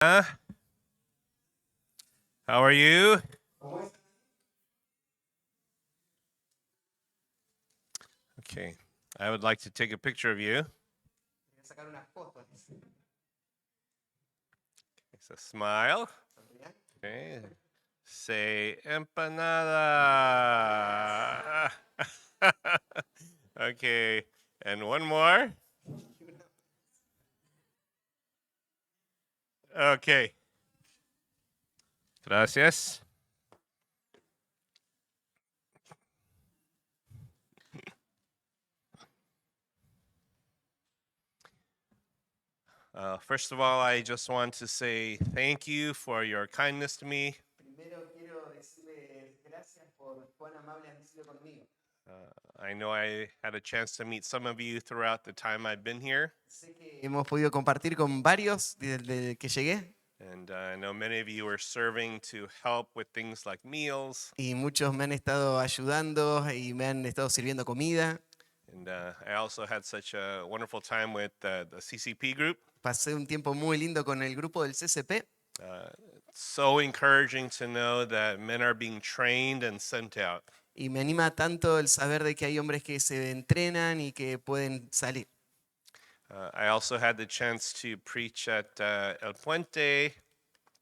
How are you? Okay, I would like to take a picture of you. It's a smile. Okay. Say empanada. Okay, and one more. Okay. Gracias. First of all, I just want to say thank you for your kindness to me. Primero quiero decirles gracias por cuán amable han sido conmigo. I know I had a chance to meet some of you throughout the time I've been here. Sé que hemos podido compartir con varios desde que llegué And I know many of you are serving to help with things like meals. y muchos me han estado ayudando y me han estado sirviendo comida. And I also had such a wonderful time with the CCP group. Pasé un tiempo muy lindo con el grupo del CCP. So encouraging to know that men are being trained and sent out. Y me anima tanto el saber de que hay hombres que se entrenan y que pueden salir. I also had the chance to preach at El Puente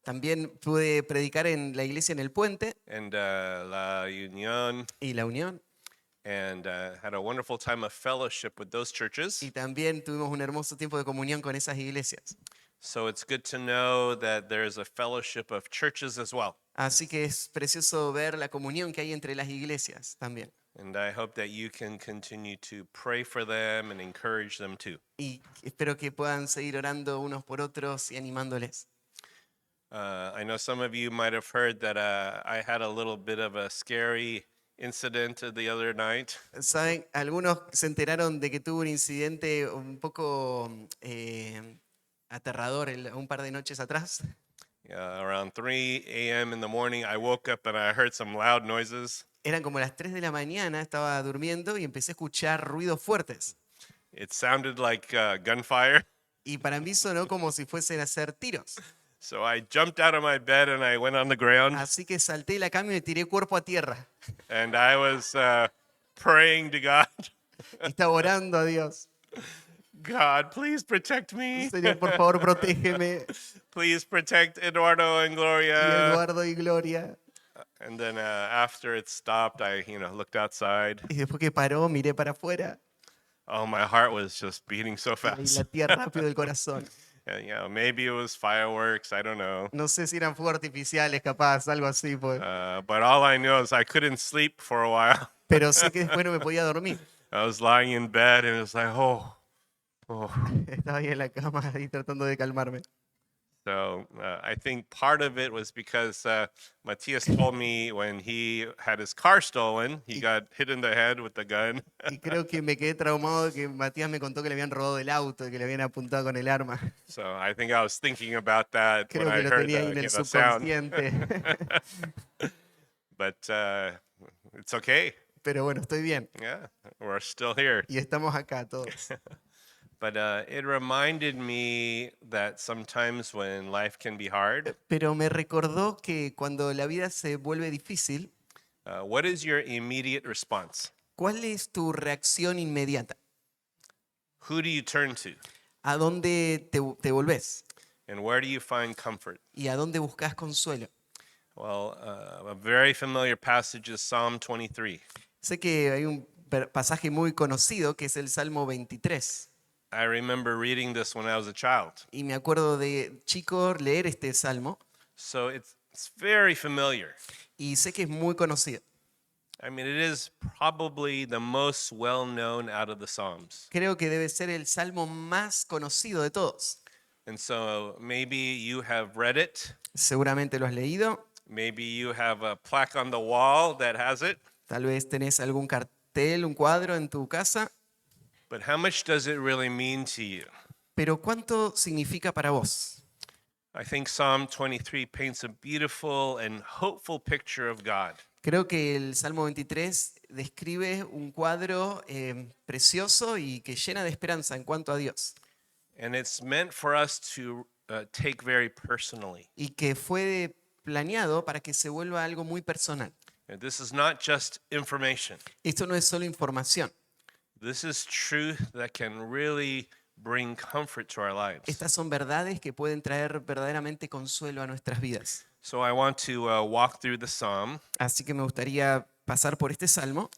También pude predicar en la iglesia en el Puente and La Unión, y la Unión. and had a wonderful time of fellowship with those churches. Y también tuvimos un hermoso tiempo de comunión con esas iglesias. So it's good to know that there's a fellowship of churches as well. Así que es precioso ver la comunión que hay entre las iglesias también. And I hope that you can continue to pray for them and encourage them too. Y espero que puedan seguir orando unos por otros y animándoles. I know some of you might have heard that I had a little bit of a scary incident the other night. Saben, algunos se enteraron de que tuve un incidente un poco aterrador un par de noches atrás. Around 3 a.m. in the morning, I woke up and I heard some loud noises. Eran como las 3 de la mañana, estaba durmiendo y empecé a escuchar ruidos fuertes. It sounded like gunfire. Y para mí sonó como si fuesen a hacer tiros. So I jumped out of my bed and I went on the ground. Así que salté de la cama y me tiré cuerpo a tierra. And I was praying to God. Y estaba orando a Dios. God, please protect me. Señor, por favor, protégeme. Please protect Eduardo and Y Gloria. Eduardo y Gloria. And then after it stopped, I looked outside. Y después que paró, miré para afuera. Oh, my heart was just beating so Y fast. latía rápido el corazón. And, maybe it was fireworks. I don't know. No sé si eran fuegos artificiales, capaz, algo así. Pues. But all I know is I couldn't sleep for a while. Pero sé que después no me podía dormir. I was lying in bed and it was like, oh. Estaba ahí en la cama ahí tratando de calmarme. So I think part of it was because Matthias told me when he had his car stolen, he got hit in the head with the gun. Y creo que me quedé traumado de que Matías me contó que le habían robado el auto y que le habían apuntado con el arma. So I think I was thinking about that when Creo I que lo heard tenía ahí en el the sound. subconsciente. But it's okay. Pero bueno, estoy bien. Yeah, we're still here. Y estamos acá todos. But it reminded me that sometimes when life can be hard, Pero me recordó que cuando la vida se vuelve difícil, what is your immediate response? ¿cuál es tu reacción inmediata? Who do you turn to? ¿A dónde te volvés? And where do you find comfort? ¿Y a dónde buscas consuelo? Well, a very familiar passage is Psalm 23. Sé que hay un pasaje muy conocido que es el Salmo 23. I remember reading this when I was a child. Y me acuerdo de chico leer este salmo. So it's very familiar. Y sé que es muy conocido. I mean, it is probably the most well-known out of the Psalms. Creo que debe ser el salmo más conocido de todos. And so maybe you have read it. Seguramente lo has leído. Maybe you have a plaque on the wall that has it. Tal vez tenés algún cartel, un cuadro en tu casa. But how much does it really mean to you? Pero ¿cuánto significa para vos? I think Psalm 23 paints a beautiful and hopeful picture of God. Creo que el Salmo 23 describe un cuadro precioso y que llena de esperanza en cuanto a Dios. And it's meant for us to take very personally. y que fue planeado para que se vuelva algo muy personal. And this is not just information. Esto no es solo información. This is truth that can really bring comfort to our lives. Estas son verdades que pueden traer verdaderamente consuelo a nuestras vidas. So I want to walk through the psalm. Así que me gustaría pasar por este salmo.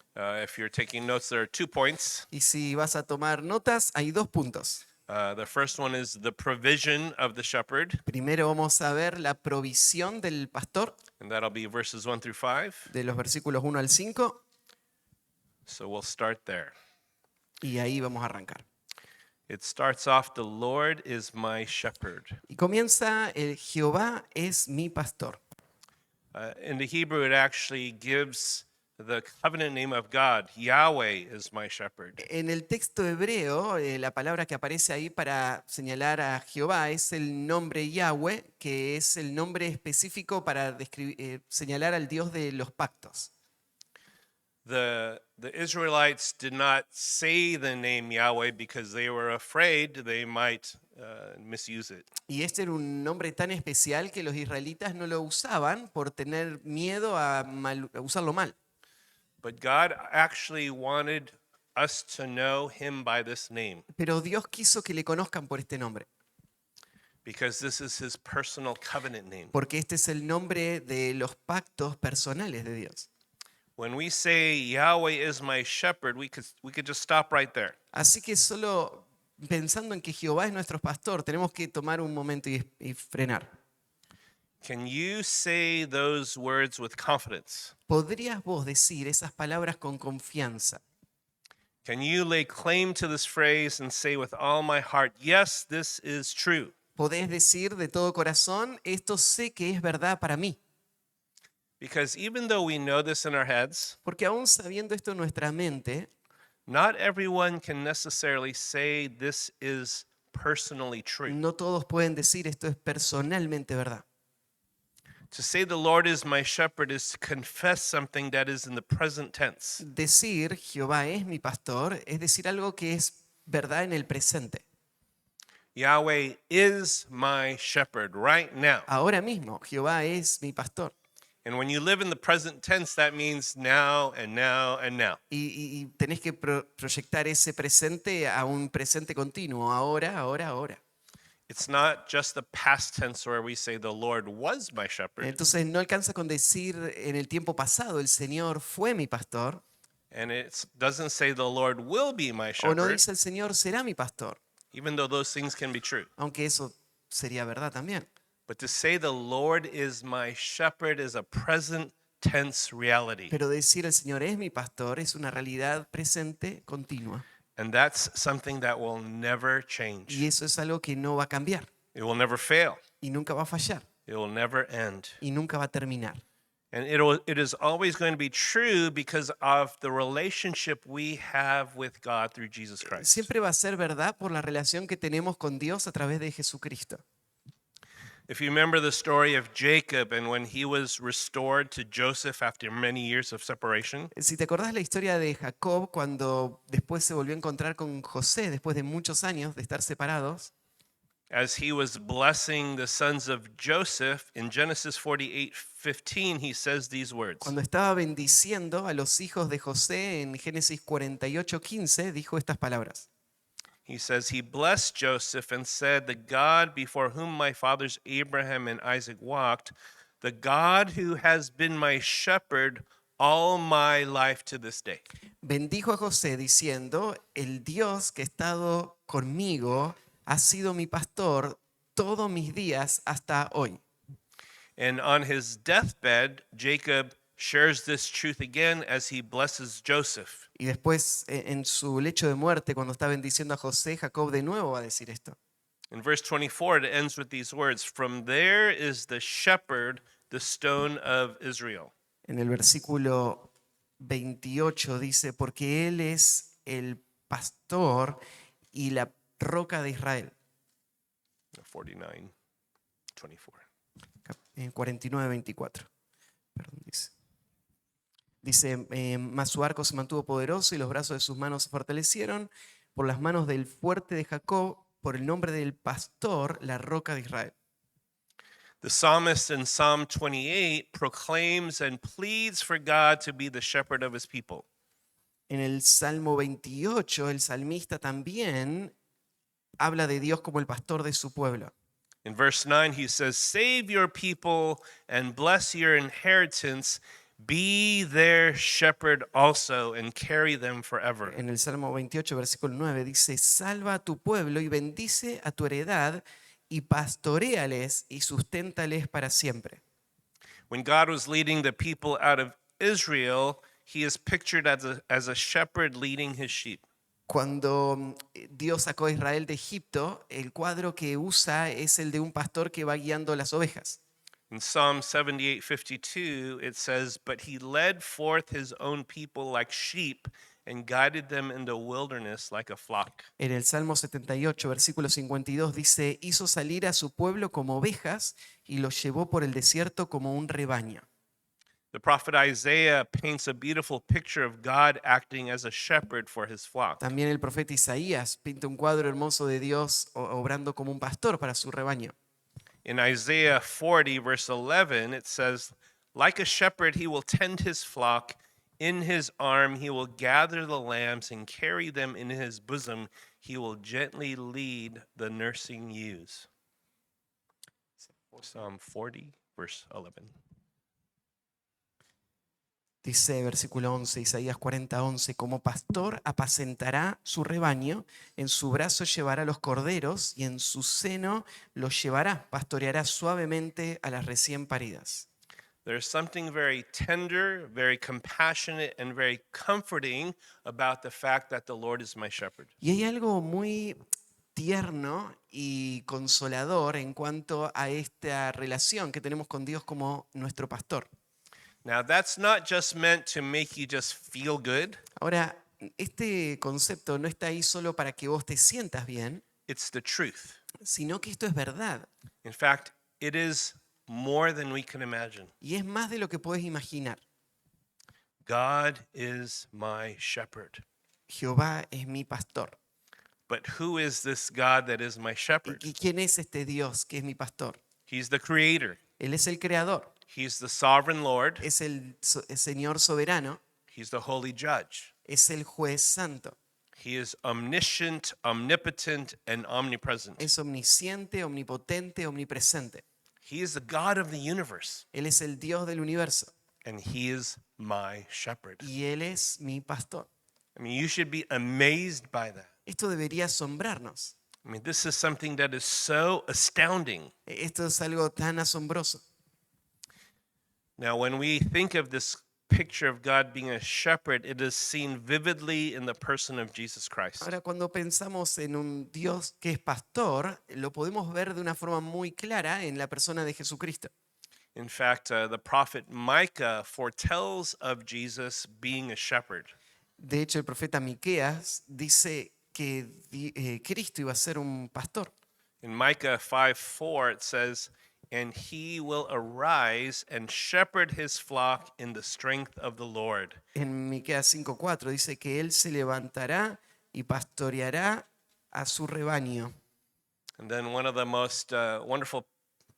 If you're taking notes, there are 2 points. Y si vas a tomar notas, hay 2 puntos. The first one is the provision of the shepherd, Primero vamos a ver la provisión del pastor, and that'll be verses 1 through 5. de los versículos 1 al 5, So we'll start there. y ahí vamos a arrancar. It starts off, the Lord is my shepherd. Y comienza el Jehová es mi pastor. In the Hebrew, it actually gives the covenant name of God. Yahweh is my shepherd. En el texto hebreo, la palabra que aparece ahí para señalar a Jehová es el nombre Yahweh, que es el nombre específico para señalar al Dios de los pactos. The Israelites did not say the name Yahweh because they were afraid they might misuse it. Y este era un nombre tan especial que los israelitas no lo usaban por tener miedo a usarlo mal. But God actually wanted us to know him by this name Pero Dios quiso que le conozcan por este nombre, because this is his personal covenant name. porque este es el nombre de los pactos personales de Dios. When we say Yahweh is my shepherd, we could just stop right there. Así que solo pensando en que Jehová es nuestro pastor, tenemos que tomar un momento y frenar. Can you say those words with confidence? ¿Podrías vos decir esas palabras con confianza? Can you lay claim to this phrase and say with all my heart, yes, this is true? ¿Podés decir de todo corazón, esto sé que es verdad para mí? Because even though we know this in our heads, Porque aún sabiendo esto en nuestra mente, not everyone can necessarily say this is personally true. no todos pueden decir esto es personalmente verdad. To say the Lord is my shepherd is to confess something that is in the present tense. Decir Jehová es mi pastor es decir algo que es verdad en el presente. Yahweh is my shepherd right now. Ahora mismo, Jehová es mi pastor. And when you live in the present tense, that means now and now and now. Y tenés que proyectar ese presente a un presente continuo, ahora, ahora, ahora. It's not just the past tense where we say the Lord was my shepherd. Entonces no alcanza con decir en el tiempo pasado, el Señor fue mi pastor, And it doesn't say the Lord will be my o no shepherd, dice el Señor será mi pastor, even though those things can be true. aunque eso sería verdad también. But to say the Lord is my shepherd is a present tense reality. Pero decir el Señor es mi pastor es una realidad presente continua. And that's something that will never change. Y eso es algo que no va a cambiar It will never fail. y nunca va a fallar It will never end. y nunca va a terminar. And it is always going to be true because of the relationship we have with God through Jesus Christ. Siempre va a ser verdad por la relación que tenemos con Dios a través de Jesucristo. If you remember the story of Jacob and when he was restored to Joseph after many years of separation, Si te acordás la historia de Jacob cuando después se volvió a encontrar con José después de muchos años de estar separados, as he was blessing the sons of Joseph in Genesis 48:15, he says these words. cuando estaba bendiciendo a los hijos de José en Génesis 48:15, dijo estas palabras. He says, he blessed Joseph and said, the God before whom my fathers Abraham and Isaac walked, the God who has been my shepherd all my life to this day. Bendijo a José diciendo, el Dios que ha estado conmigo ha sido mi pastor todos mis días hasta hoy. And on his deathbed, Jacob shares this truth again as he blesses Joseph. Y después, en su lecho de muerte, cuando está bendiciendo a José, Jacob de nuevo va a decir esto. In verse 24, it ends with these words, from there is the shepherd, the stone of Israel. En el versículo 28 dice, porque Él es el pastor y la roca de Israel. 49, 24. En 49:24. Perdón, dice, mas su arco se mantuvo poderoso y los brazos de sus manos se fortalecieron por las manos del fuerte de Jacob, por el nombre del pastor, la roca de Israel. The psalmist in Psalm 28 proclaims and pleads for God to be the shepherd of his people. En el Salmo 28, el salmista también habla de Dios como el pastor de su pueblo. In verse 9, he says, "Save your people and bless your inheritance. Be their shepherd also and carry them forever." En el Salmo 28, versículo 9, dice, salva a tu pueblo y bendice a tu heredad y pastoréales y susténtales para siempre. When God was leading the people out of Israel, he is pictured as a shepherd leading his sheep. Cuando Dios sacó a Israel de Egipto, el cuadro que usa es el de un pastor que va guiando las ovejas. In Psalm 78:52, it says, "But he led forth his own people like sheep and guided them in the wilderness like a flock." En el Salmo 78, versículo 52 dice, hizo salir a su pueblo como ovejas y los llevó por el desierto como un rebaño. The prophet Isaiah paints a beautiful picture of God acting as a shepherd for his flock. También el profeta Isaías pinta un cuadro hermoso de Dios obrando como un pastor para su rebaño. In Isaiah 40, verse 11, it says, "Like a shepherd, he will tend his flock. In his arm, he will gather the lambs and carry them in his bosom. He will gently lead the nursing ewes." Psalm 40, verse 11. Dice versículo 11, Isaías 40, 11, como pastor apacentará su rebaño, en su brazo llevará los corderos y en su seno los llevará, pastoreará suavemente a las recién paridas. There's something very tender, very compassionate, and very comforting about the fact that the Lord is my shepherd. Y hay algo muy tierno y consolador en cuanto a esta relación que tenemos con Dios como nuestro pastor. Now, that's not just meant to make you just feel good, Ahora, este concepto no está ahí solo para que vos te sientas bien, it's the truth. sino que esto es verdad In fact, it is more than we can imagine. y es más de lo que podés imaginar. God is my shepherd. Jehová es mi pastor. But who is this God that is my shepherd? ¿Y quién es este Dios que es mi pastor? He's the creator. Él es el creador, He's the sovereign Lord. es el Señor soberano, He's the holy judge. es el juez santo, He is omniscient, omnipotent, and omnipresent. es omnisciente, omnipotente, omnipresente. He is the God of the universe, Él es el Dios del universo and he is my shepherd. y Él es mi pastor. I mean, you should be amazed by that. Esto debería asombrarnos. I mean, this is something that is so astounding. Esto es algo tan asombroso. Now, when we think of this picture of God being a shepherd, it is seen vividly in the person of Jesus Christ. Ahora, cuando pensamos en un Dios que es pastor, lo podemos ver de una forma muy clara en la persona de Jesucristo. In fact, the prophet Micah foretells of Jesus being a shepherd. De hecho, el profeta Miqueas dice que Cristo iba a ser un pastor. In Micah 5:4, it says, "And he will arise and shepherd his flock in the strength of the Lord." En Miqueas 5:4 dice que él se levantará y pastoreará a su rebaño. And then one of the most wonderful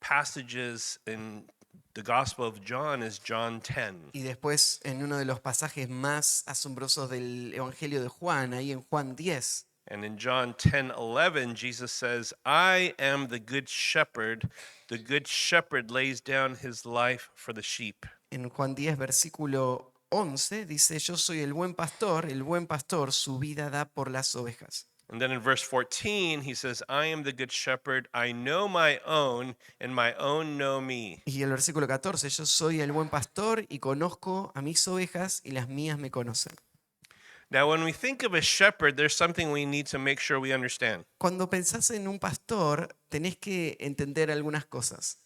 passages in the Gospel of John is John 10. Y después, en uno de los pasajes más asombrosos del Evangelio de Juan, ahí en Juan 10, And in John 10:11, Jesus says, "I am the good shepherd. The good shepherd lays down his life for the sheep." en Juan 10, versículo 11, dice, yo soy el buen pastor su vida da por las ovejas. And then in verse 14, he says, "I am the good shepherd. I know my own, and my own know me." Y el versículo 14, yo soy el buen pastor y conozco a mis ovejas y las mías me conocen. Now, when we think of a shepherd, there's something we need to make sure we understand. Cuando pensás en un pastor, tenés que entender algunas cosas.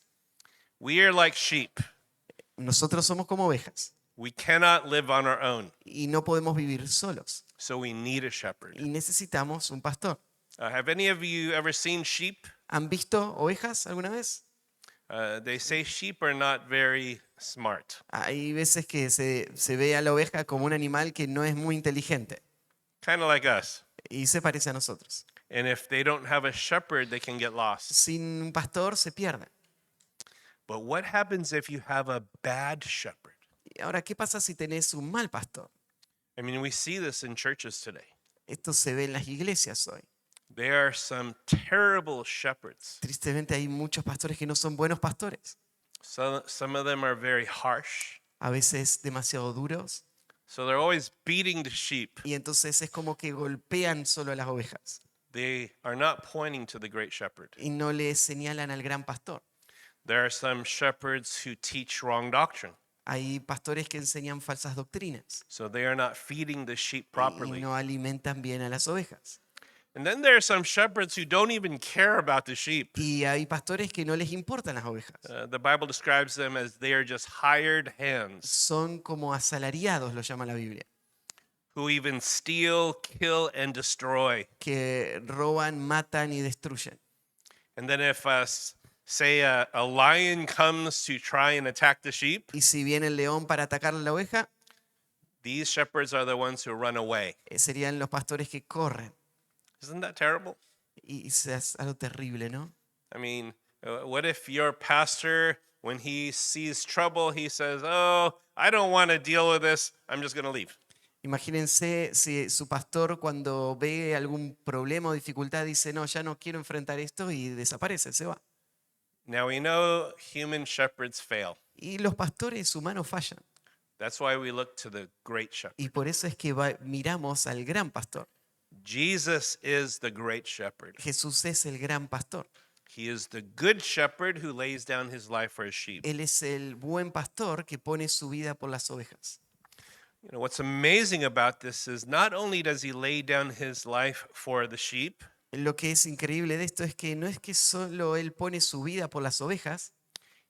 We are like sheep. Nosotros somos como ovejas We cannot live on our own, y no podemos vivir solos so we need a shepherd. y necesitamos un pastor. Have any of you ever seen sheep? ¿Han visto ovejas alguna vez? They say sheep are not very smart. Hay veces que se ve a la oveja como un animal que no es muy inteligente Kind of like us. y se parece a nosotros. And if they don't have a shepherd, they can get lost. Sin un pastor se pierden. But what happens if you have a bad shepherd? Y ahora, ¿qué pasa si tenés un mal pastor? I mean, we see this in churches today. Esto se ve en las iglesias hoy. There are some terrible shepherds. Tristemente hay muchos pastores que no son buenos pastores. Some of them are very harsh. A veces demasiado duros. So they're always beating the sheep. Y entonces es como que golpean solo a las ovejas. They are not pointing to the great shepherd. Y no le señalan al gran pastor. There are some shepherds who teach wrong doctrine. Hay pastores que enseñan falsas doctrinas. So they are not feeding the sheep Y properly. no alimentan bien a las ovejas. And then there are some shepherds who don't even care about the sheep. Y hay pastores que no les importan las ovejas. The Bible describes them as they are just hired hands Son como asalariados, lo llama la Biblia. who even steal, kill, and destroy. Que roban, matan y destruyen. And then if, say, a lion comes to try and attack the sheep, Y si viene el león para atacar a la oveja, these shepherds are the ones who run away. serían los pastores que corren. Isn't that terrible? Y es algo terrible, ¿no? I mean, what if your pastor, when he sees trouble, he says, "Oh, I don't want to deal with this. I'm just going to leave." Imagínense si su pastor cuando ve algún problema o dificultad dice, no, ya no quiero enfrentar esto y desaparece, se va. Now we know human shepherds fail. Y los pastores humanos fallan. That's why we look to the great shepherd. Y por eso es que miramos al gran pastor. Jesus is the great shepherd. Jesús es el gran pastor. He is the good shepherd who lays down his life for his sheep. Él es el buen pastor que pone su vida por las ovejas. You know, what's amazing about this is not only does he lay down his life for the sheep, Lo que es increíble de esto es que no es que solo él pone su vida por las ovejas,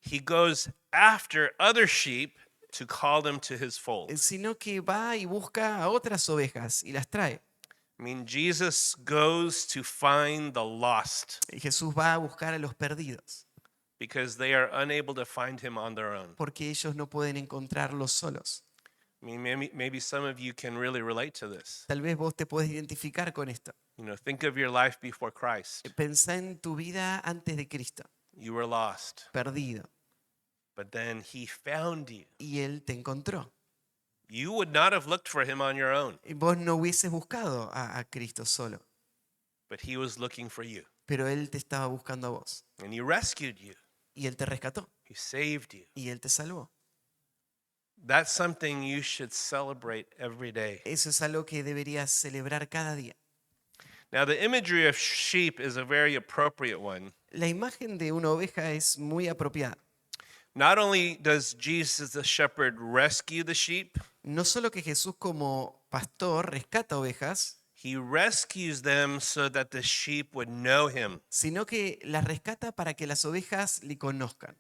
he goes after other sheep to call them to his fold. sino que va y busca a otras ovejas y las trae. I mean, Jesus goes to find the lost Y Jesús va a buscar a los perdidos, because they are unable to find him on their own. porque ellos no pueden encontrarlos solos. I mean, maybe some of you can really relate to this. Tal vez vos te puedes identificar con esto. You know, think of your life before Christ. Pensá en tu vida antes de Cristo, You were lost, perdido, but then he found you. y Él te encontró. You would not have looked for him on your own, Y vos no hubieses buscado a Cristo solo, but he was looking for you. pero Él te estaba buscando a vos. And he rescued you. Y Él te rescató, He saved you. y Él te salvó. That's something you should celebrate every day. Eso es algo que deberías celebrar cada día. Now, the imagery of sheep is a very appropriate one. La imagen de una oveja es muy apropiada. Not only does Jesus the shepherd rescue the sheep, No solo que Jesús como pastor rescata ovejas, he rescues them so that the sheep would know him. sino que las rescata para que las ovejas le conozcan.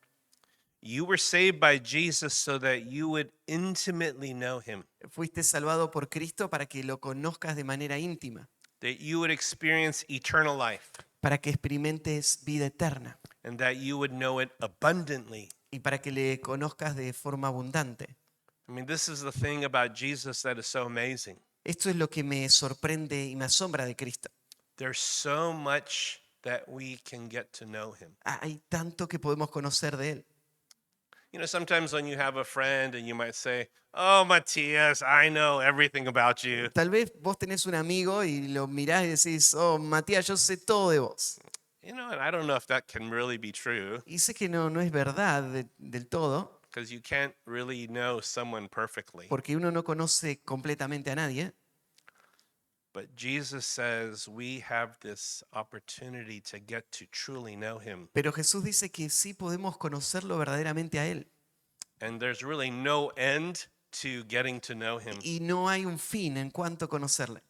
You were saved by Jesus so that you would intimately know him, Fuiste salvado por Cristo para que lo conozcas de manera íntima, that you would experience eternal life, para que experimentes vida eterna and that you would know it abundantly. y para que le conozcas de forma abundante. I mean, this is the thing about Jesus that is so amazing. Esto es lo que me sorprende y me asombra de Cristo. There's so much that we can get to know him. Hay tanto que podemos conocer de Él. You know, sometimes when you have a friend and you might say, "Oh, Matthias, I know everything about you." Tal vez vos tenés un amigo y lo mirás y decís, oh, Matías, yo sé todo de vos. You know, and I don't know if that can really be true Y sé que no es verdad del todo, because you can't really know someone perfectly. porque uno no conoce completamente a nadie. But Jesus says we have this opportunity to get to truly know him. Pero Jesús dice que sí podemos conocerlo verdaderamente a Él. And there's really no end to getting to know him. Y no hay un fin en cuanto a conocerle.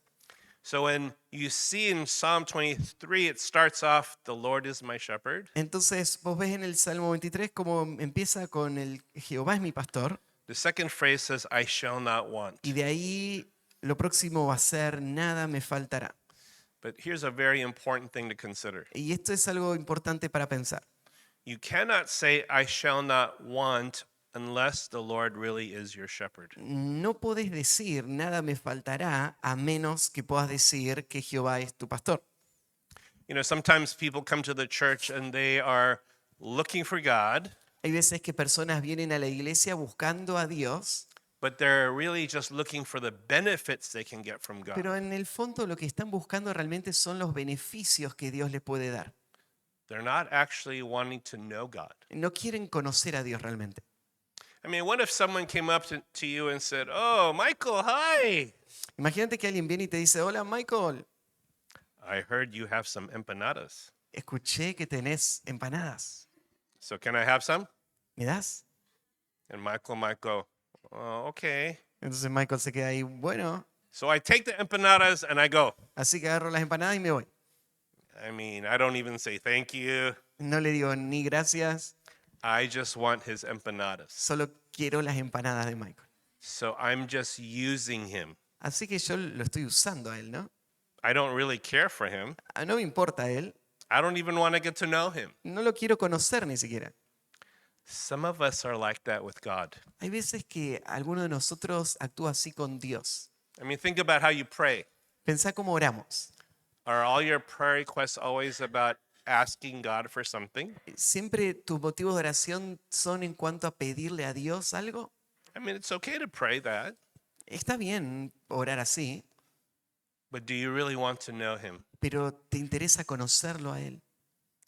So when you see in Psalm 23, it starts off, "The Lord is my shepherd." Entonces vos ves en el Salmo 23 cómo empieza con el Jehová es mi pastor. The second phrase says, "I shall not want." Y de ahí lo próximo va a ser nada me faltará. But here's a very important thing to consider. Y esto es algo importante para pensar. You cannot say, "I shall not want," unless the Lord really is your shepherd. No podés decir nada me faltará a menos que puedas decir que Jehová es tu pastor. You know, sometimes people come to the church and they are looking for God, Hay veces que personas vienen a la iglesia buscando a Dios, but they're really just looking for the benefits they can get from God. pero en el fondo lo que están buscando realmente son los beneficios que Dios le puede dar. They're not actually wanting to know God. No quieren conocer a Dios realmente. I mean, what if someone came up to you and said, "Oh, Michael, hi. Imagínate que alguien viene y te dice, hola Michael, I heard you have some empanadas. escuché que tenés empanadas. So can I have some?" ¿Me das? And Michael might go, "Oh, okay." Entonces Michael se queda ahí, bueno, So I take the empanadas and I go. así que agarro las empanadas y me voy. I mean, I don't even say thank you. No le digo ni gracias, I just want his empanadas. solo quiero las empanadas de Michael. So I'm just using him. Así que yo lo estoy usando a él, ¿no? I don't really care for him. No me importa a él, I don't even want to get to know him. no lo quiero conocer ni siquiera. Some of us are like that with God. Hay veces que alguno de nosotros actúa así con Dios. I mean, think about how you pray. Pensá cómo oramos. Are all your prayer requests always about asking God for something? ¿Siempre tus motivos de oración son en cuanto a pedirle a Dios algo? I mean, it's okay to pray that, Está bien orar así, but do you really want to know him? pero ¿te interesa conocerlo a Él?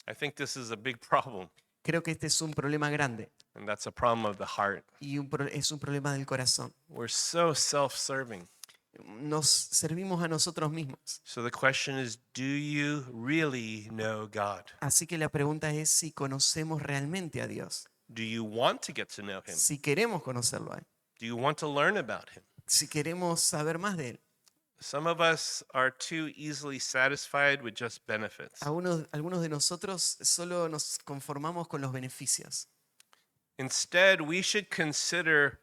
I think this is a big problem, Creo que este es un problema grande and that's a problem of the heart. y es un problema del corazón. We're so self-serving. Nos servimos a nosotros mismos. So the question is, do you really know God? Así que la pregunta es si conocemos realmente a Dios, Do you want to get to know him? si queremos conocerlo a Él, Do you want to learn about him? si queremos saber más de Él. Some of us are too easily satisfied with just benefits. Algunos de nosotros solo nos conformamos con los beneficios. Instead, we should consider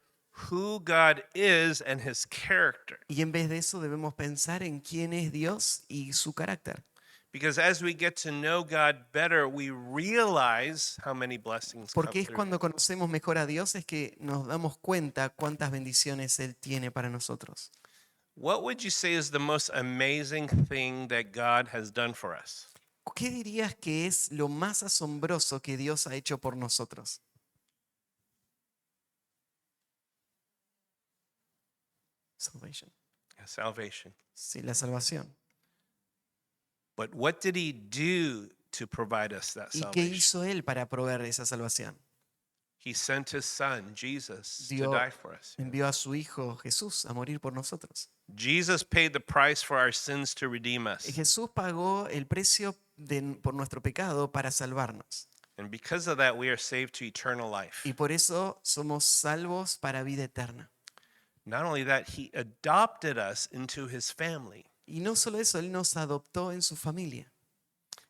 who God is and his character. Y en vez de eso debemos pensar en quién es Dios y su carácter. Because as we get to know God better, we realize how many blessings come Porque es through. cuando conocemos mejor a Dios es que nos damos cuenta cuántas bendiciones Él tiene para nosotros. What would you say is the most amazing thing that God has done for us? ¿Qué dirías que es lo más asombroso que Dios ha hecho por nosotros? Salvation. Salvation. Sí, la salvación. But what did he do to provide us that ¿Y qué salvation? hizo Él para proveer esa salvación? He sent his son, Jesus, to Dio- die for us. Envió a su Hijo Jesús a morir por nosotros. Jesus paid the price for our sins to redeem us. Jesús pagó el precio por nuestro pecado para salvarnos. And because of that, we are saved to eternal life. Y por eso somos salvos para vida eterna. Not only that, he adopted us into his family. Y no solo eso, Él nos adoptó en su familia.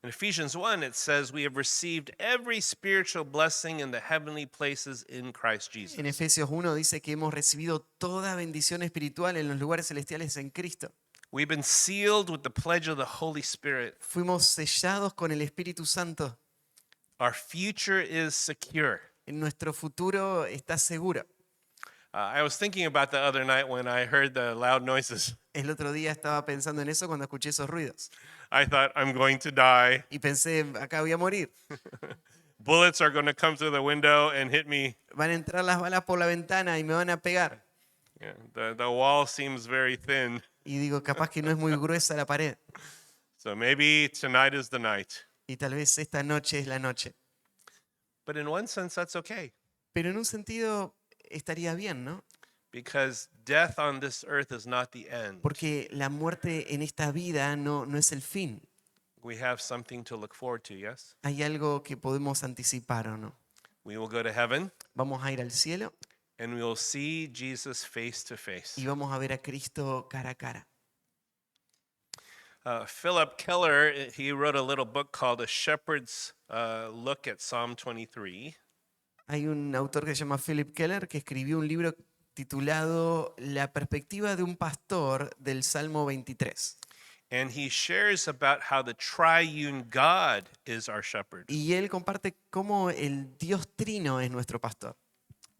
In Ephesians 1, it says, we have received every spiritual blessing in the heavenly places in Christ Jesus. En Efesios 1 dice que hemos recibido toda bendición espiritual en los lugares celestiales en Cristo. We've been sealed with the pledge of the Holy Spirit. Fuimos sellados con el Espíritu Santo. Our future is secure. En nuestro futuro está seguro. I was thinking about the other night when I heard the loud noises. El otro día estaba pensando en eso cuando escuché esos ruidos. I thought, I'm going to die. Y pensé, acá voy a morir. Bullets are going to come through the window and hit me. Van a entrar las balas por la ventana y me van a pegar. Yeah, the wall seems very thin. Y digo, capaz que no es muy gruesa la pared. So maybe tonight is the night. Y tal vez esta noche es la noche. But in one sense, that's okay. Pero en un sentido estaría bien, ¿no? Because death on this earth is not the end. Porque la muerte en esta vida no es el fin. We have something to look forward to, yes? Hay algo que podemos anticipar o no. We will go to heaven Vamos a ir al cielo and we will see Jesus face to face. y vamos a ver a Cristo cara a cara. Philip Keller, he wrote a little book called A Shepherd's Look at Psalm 23. Hay un autor que se llama Philip Keller que escribió un libro titulado La perspectiva de un pastor del Salmo 23. And he shares about how the triune God is our shepherd. Y él comparte cómo el Dios Trino es nuestro pastor.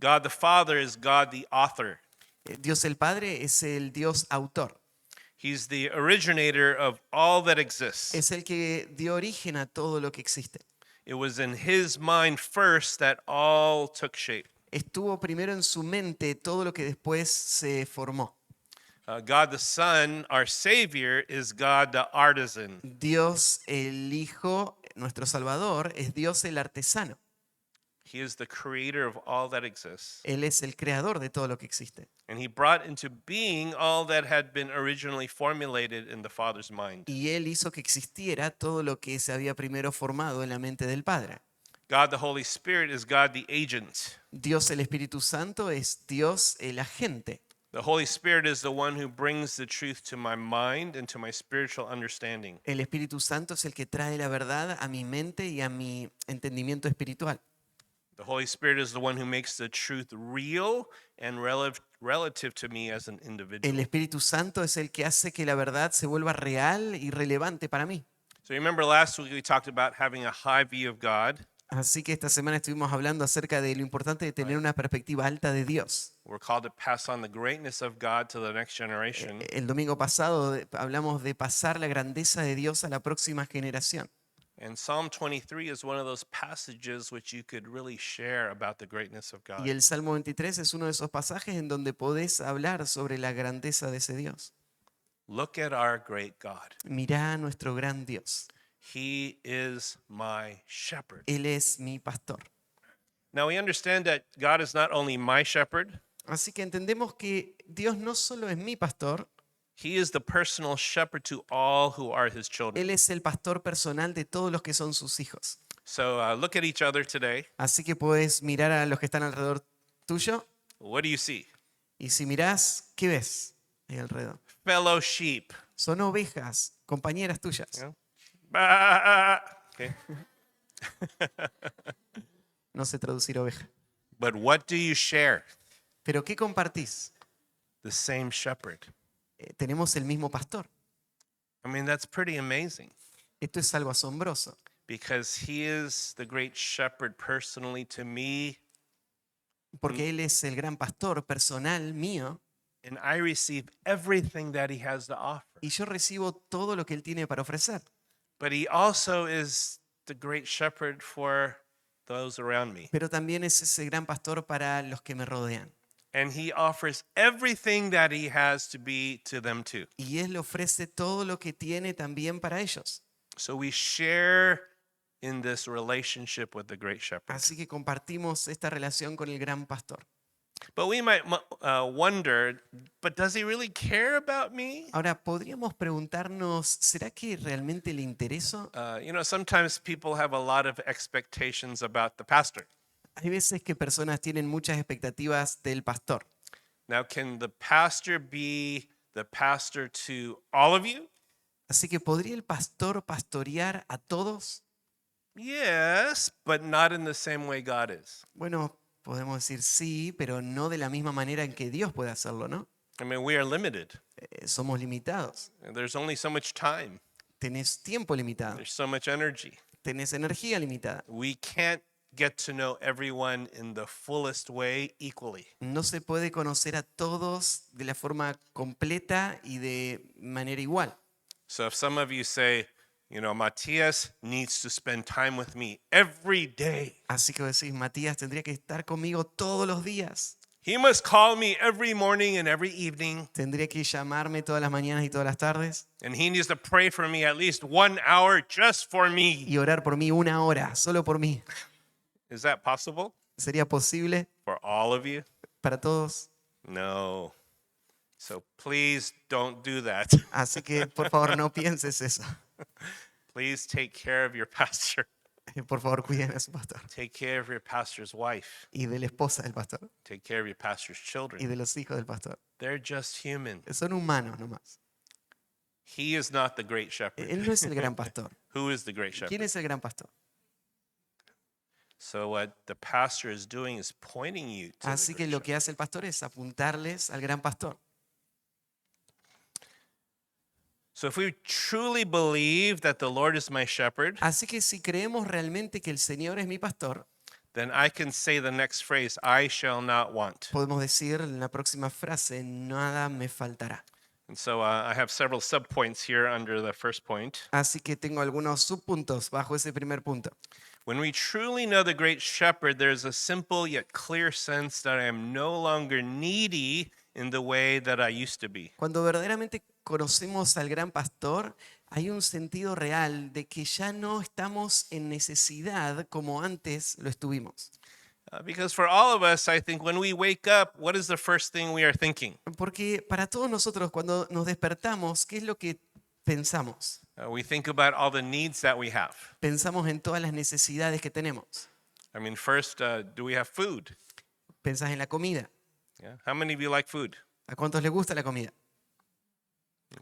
God the Father is God the author. Dios el Padre es el Dios autor. He's the originator of all that exists. Es el que dio origen a todo lo que existe. It was in his mind first that all took shape. Estuvo primero en su mente todo lo que después se formó. God the Son, our Savior, is God the artisan. Dios el Hijo, nuestro Salvador, es Dios el artesano. He is the creator of all that exists. Él es el creador de todo lo que existe. And he brought into being all that had been originally formulated in the Father's mind. Y Él hizo que existiera todo lo que se había primero formado en la mente del Padre. God the Holy Spirit is God the agent. Dios el Espíritu Santo es Dios el agente. The Holy Spirit is the one who brings the truth to my mind and to my spiritual understanding. El Espíritu Santo es el que trae la verdad a mi mente y a mi entendimiento espiritual. The Holy Spirit is the one who makes the truth real and relative to me as an El individual. Espíritu Santo es el que hace que la verdad se vuelva real y relevante para mí. So remember last week we talked about having a high view of God. Así que esta semana estuvimos hablando acerca de lo importante de tener una perspectiva alta de Dios. We're called to pass on the greatness of God to the next generation. El domingo pasado hablamos de pasar la grandeza de Dios a la próxima generación. And Psalm 23 is one of those passages which you could really share about the greatness of God. Y el Salmo 23 es uno de esos pasajes en donde podés hablar sobre la grandeza de ese Dios. Look at our great God. Mirá a nuestro gran Dios. He is my shepherd. Él es mi pastor. Now we understand that God is not only my shepherd, Así que entendemos que Dios no solo es mi pastor, he is the personal shepherd to all who are his children. Él es el pastor personal de todos los que son sus hijos. So look at each other today. Así que puedes mirar a los que están alrededor tuyo What do you see? y si mirás, ¿qué ves ahí alrededor? Fellow sheep. Son ovejas, compañeras tuyas. Yeah. Bah! Okay. No sé traducir oveja. But what do you share? Pero ¿qué compartís? The same shepherd. Tenemos el mismo pastor. I mean, that's pretty amazing Esto es algo asombroso, because he is the great shepherd personally to me, porque Él es el gran pastor personal mío and I receive everything that he has to offer. y yo recibo todo lo que Él tiene para ofrecer. But he also is the great shepherd for those around me. Pero también es ese gran pastor para los que me rodean. And he offers everything that he has to be to them too. Y Él ofrece todo lo que tiene también para ellos. So we share in this relationship with the great shepherd. Así que compartimos esta relación con el gran pastor. But we might wonder, but does he really care about me? Ahora, podríamos preguntarnos, ¿será que realmente le intereso? Sometimes people have a lot of expectations about the pastor. Hay veces que personas tienen muchas expectativas del pastor. Now, can the pastor be the pastor to all of you? Así que ¿podría el pastor pastorear a todos? Yes, but not in the same way God is. Bueno, podemos decir sí, pero no de la misma manera en que Dios puede hacerlo, ¿no? I mean, we are limited. Somos limitados. There's only so much time. Tenés tiempo limitado. There's so much energy. Tenés energía limitada. We can't get to know everyone in the fullest way equally. No se puede conocer a todos de la forma completa y de manera igual. So if some of you say, Matías needs to spend time with me every day. Así que decís, Matías tendría que estar conmigo todos los días. He must call me every morning and every evening. Tendría que llamarme todas las mañanas y todas las tardes And he needs to pray for me at least 1 hour just for me. y orar por mí 1 hora, solo por mí. Is that possible ¿Sería posible for all of you? para todos? No. So please don't do that. Así que por favor no pienses eso. Please take care of your pastor. Por favor cuiden a su pastor Take care of your pastor's wife. y de la esposa del pastor Take care of your pastor's y children. de los hijos del pastor. They're just human. Son humanos nomás. He is not the great shepherd. Él no es el gran pastor. Who is the great ¿Quién shepherd? es el gran pastor? So what the pastor is doing is pointing you to the Así que great lo shepherd. que hace el pastor es apuntarles al gran pastor. So if we truly believe that the Lord is my shepherd, Así que si creemos realmente que el Señor es mi pastor, then I can say the next phrase, I shall not want. podemos decir en la próxima frase, nada me faltará. And so I have several subpoints here under the first point. Así que tengo algunos subpuntos bajo ese primer punto. When we truly know the great shepherd, there's a simple yet clear sense that I am no longer needy in the way that I used to be. Cuando verdaderamente conocemos al gran pastor, hay un sentido real de que ya no estamos en necesidad como antes lo estuvimos. Because for all of us, I think when we wake up, what is the first thing we are thinking? Porque para todos nosotros cuando nos despertamos, ¿qué es lo que pensamos? We think about all the needs that we have. Pensamos en todas las necesidades que tenemos. I mean, first, do we have food? Pensás en la comida. Yeah. How many of you like food? ¿A cuántos les gusta la comida?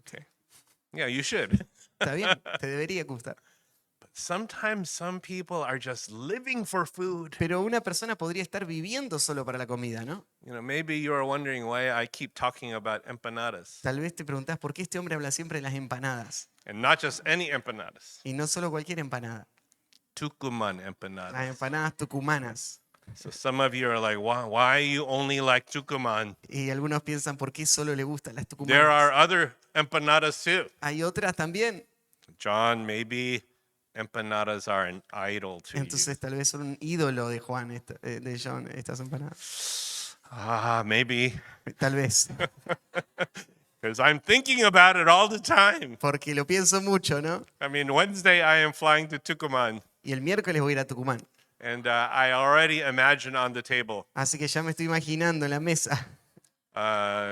Okay. Yeah, you should. Está bien, te debería gustar. But sometimes some people are just living for food. Pero una persona podría estar viviendo solo para la comida, ¿no? You know, maybe you are wondering why I keep talking about empanadas. Tal vez te preguntás por qué este hombre habla siempre de las empanadas. And not just any empanadas. Y no solo cualquier empanada. Tucuman Las empanadas. empanadas tucumanas. So some of you are like, why you only like Tucuman? Y algunos piensan por qué solo le gustan las There are tucumanas. other empanadas too. Hay otras también. John, maybe empanadas are an idol to you. Entonces tal vez son un ídolo de Juan, de John, estas empanadas. Maybe. Tal vez. Because I'm thinking about it all the time. Porque lo pienso mucho, ¿no? I mean, Wednesday I am flying to Tucumán, Y el miércoles voy a ir a Tucumán. and I already imagine on the table, Así que ya me estoy imaginando en la mesa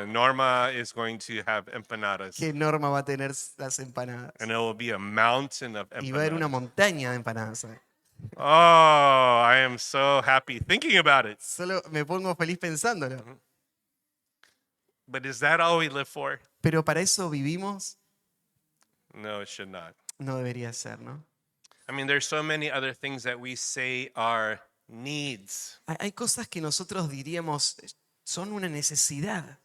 Norma is going to have empanadas, qué Norma va a tener las empanadas. and it will be a mountain of Y va a haber una empanadas. montaña de empanadas. ¿sabes? Oh, I am so happy thinking about it. Solo me pongo feliz pensándolo. But is that all we live for? Pero para eso vivimos, No, it should not. no debería ser, ¿no? I mean, there's so many other things that we say are needs, Hay cosas que nosotros diríamos son una necesidad,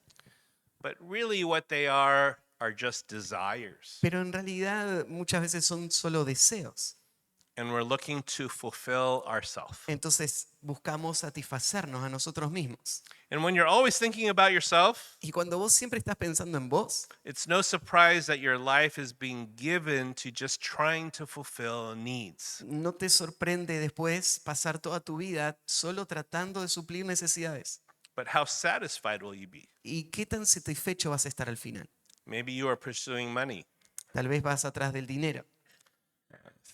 but really what they are just desires. pero en realidad muchas veces son solo deseos. And we're looking to fulfill ourselves. Entonces buscamos satisfacernos a nosotros mismos. And when you're always thinking about yourself, Y cuando vos siempre estás pensando en vos, it's no surprise that your life is being given to just trying to fulfill needs. no te sorprende después pasar toda tu vida solo tratando de suplir necesidades. But how satisfied will you be? ¿Y qué tan satisfecho vas a estar al final? Maybe you are pursuing money. Tal vez vas atrás del dinero.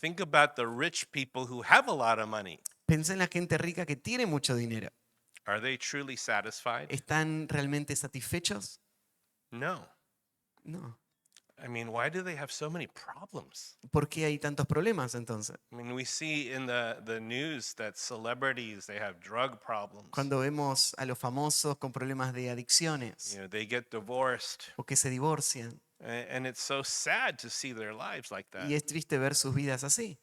Think about the rich people who have a lot of money. Pensá en la gente rica que tiene mucho dinero. Are they truly satisfied? ¿Están realmente satisfechos? No. No. I mean, why do they have so many problems? ¿Por qué hay tantos problemas entonces? I mean, we see in the news that celebrities, they have drug problems. Cuando vemos a los famosos con problemas de adicciones You know, they get divorced. o que se divorcian. And it's so sad to see their lives like that. Y es triste ver sus vidas así.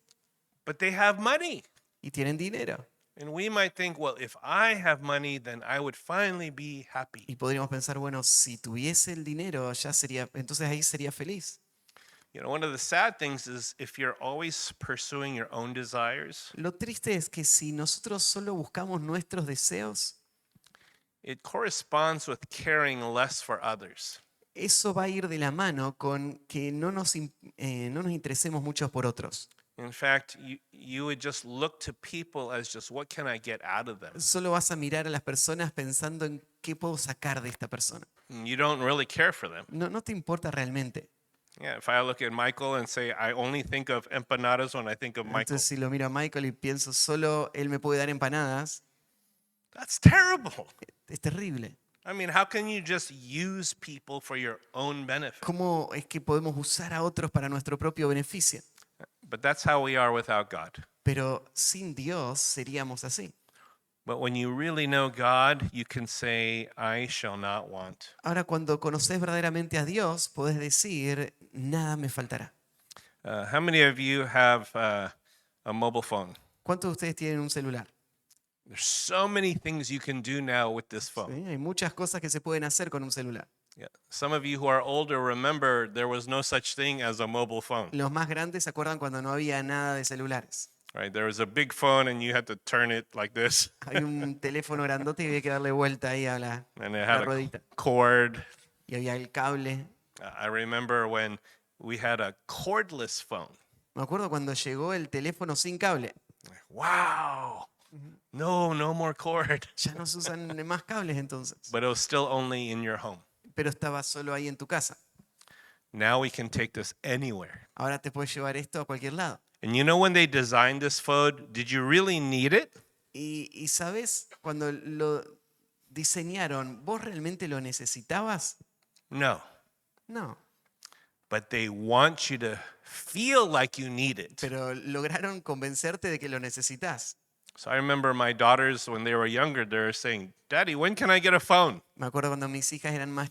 But they have money. Y tienen dinero. And we might think, well, if I have money, then I would finally be happy. Y podríamos pensar, bueno, si tuviese el dinero, ya sería, entonces ahí sería feliz. You know, one of the sad things is if you're always pursuing your own desires, Lo triste es que si nosotros solo buscamos nuestros deseos, it corresponds with caring less for others. eso va a ir de la mano con que no nos interesemos mucho por otros. In fact, you would just look to people as just what can I get out of them? Solo vas a mirar a las personas pensando en qué puedo sacar de esta persona. And you don't really care for them. No te importa realmente. Yeah, if I look at Michael and say I only think of empanadas when I think of Michael, Entonces si lo miro a Michael y pienso solo él me puede dar empanadas, that's terrible. es terrible. I mean, how can you just use people for your own benefit? ¿Cómo es que podemos usar a otros para nuestro propio beneficio? But that's how we are without God. Pero sin Dios seríamos así. But when you really know God, you can say, I shall not want. Ahora cuando conoces verdaderamente a Dios, podés decir, nada me faltará. How many of you have a mobile phone? ¿Cuántos de ustedes tienen un celular? There's so many things you can do now with this phone. ¿Sí? Hay muchas cosas que se pueden hacer con un celular. Yeah. Some of you who are older remember there was no such thing as a mobile phone. Los más grandes se acuerdan cuando no había nada de celulares. Right? There was a big phone and you had to turn it like this, Hay un teléfono grandote y había que darle vuelta ahí a and it la had a ruedita. cord, Y había el cable. I remember when we had a cordless phone. Me acuerdo cuando llegó el teléfono sin cable. Wow. No more cord. Ya no se usan más cables entonces, But it was still only in your home. pero estaba solo ahí en tu casa. Now we can take this anywhere. Ahora te puedes llevar esto a cualquier lado. And you know when they designed this phone, did you really need it? Y sabes, cuando lo diseñaron, ¿vos realmente lo necesitabas? No. No, But they want you to feel like you need it. pero lograron convencerte de que lo necesitas. So I remember my daughters, when they were younger, they were saying, Daddy, when can I get a phone? Me acuerdo cuando mis hijas eran más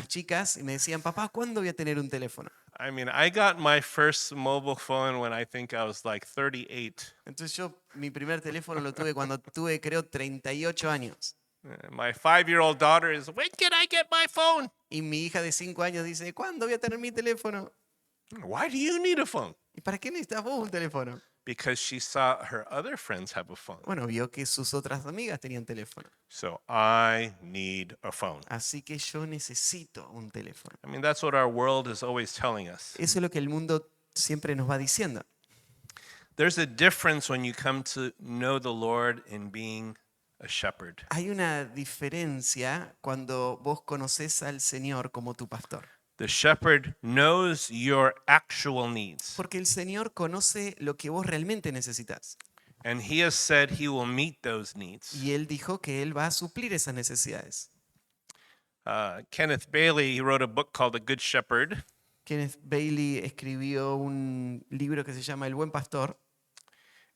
chicas y me decían, papá, ¿cuándo voy a tener un teléfono? I mean, I got my first mobile phone when I think I was like 38. Entonces yo mi primer teléfono lo tuve cuando tuve creo 38 años. My 5-year-old daughter is, when can I get my phone? Y mi hija de 5 años dice, ¿cuándo voy a tener mi teléfono? Why do you need a phone? ¿Y para qué necesitas vos un teléfono? Because she saw her other friends have a phone. Bueno, vio que sus otras amigas tenían teléfono. So I need a phone. Así que yo necesito un teléfono. I mean, that's what our world is always telling us. Eso es lo que el mundo siempre nos va diciendo. There's a difference when you come to know the Lord in being a shepherd. Hay una diferencia cuando vos conoces al Señor como tu pastor. The shepherd knows your actual needs, Porque el Señor conoce lo que vos realmente necesitas. and he has said he will meet those needs. Y Él dijo que Él va a suplir esas necesidades. Kenneth Bailey, he wrote a book called The Good Shepherd, Kenneth Bailey escribió un libro que se llama El Buen Pastor.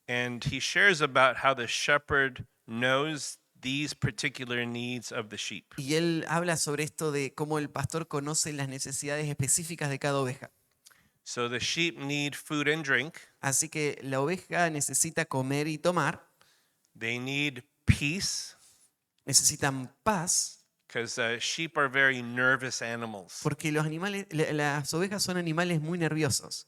and he shares about how the shepherd knows these particular needs of the sheep. Y él habla sobre esto de cómo el pastor conoce las necesidades específicas de cada oveja. So the sheep need food and drink. Así que la oveja necesita comer y tomar, They need peace, necesitan paz, because sheep are very nervous animals. porque los animales, las ovejas son animales muy nerviosos.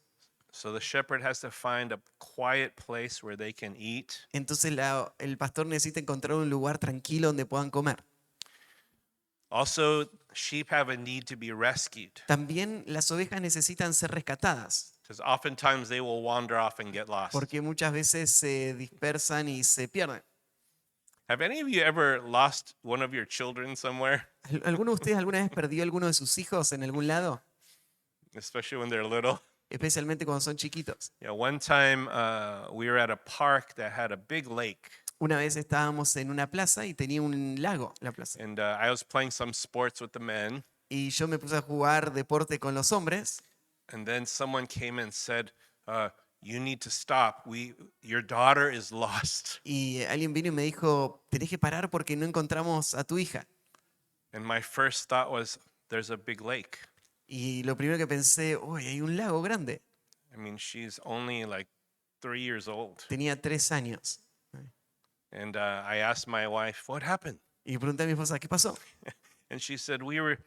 So the shepherd has to find a quiet place where they can eat. Entonces el pastor necesita encontrar un lugar tranquilo donde puedan comer. Also, sheep have a need to be rescued, También las ovejas necesitan ser rescatadas, because oftentimes they will wander off and get lost. porque muchas veces se dispersan y se pierden. Have any of you ever lost one of your children somewhere, ¿Alguno de ustedes alguna vez perdió a alguno de sus hijos en algún lado? especially when they're little? Especialmente cuando son chiquitos. Yeah, one time we were at a park that had a big lake, Una vez estábamos en una plaza y tenía un lago, la plaza. and I was playing some sports with the men, Y yo me puse a jugar deporte con los hombres. and then someone came and said, "You need to stop. Your daughter is lost." Y alguien vino y me dijo, tenés que parar porque no encontramos a tu hija. And my first thought was, "There's a big lake." Y lo primero que pensé, uy, hay un lago grande. I mean, she's only like 3 years old. Tenía 3 años. And I asked my wife, "What happened?" Y pregunté a mi esposa, ¿qué pasó? And she said, "We were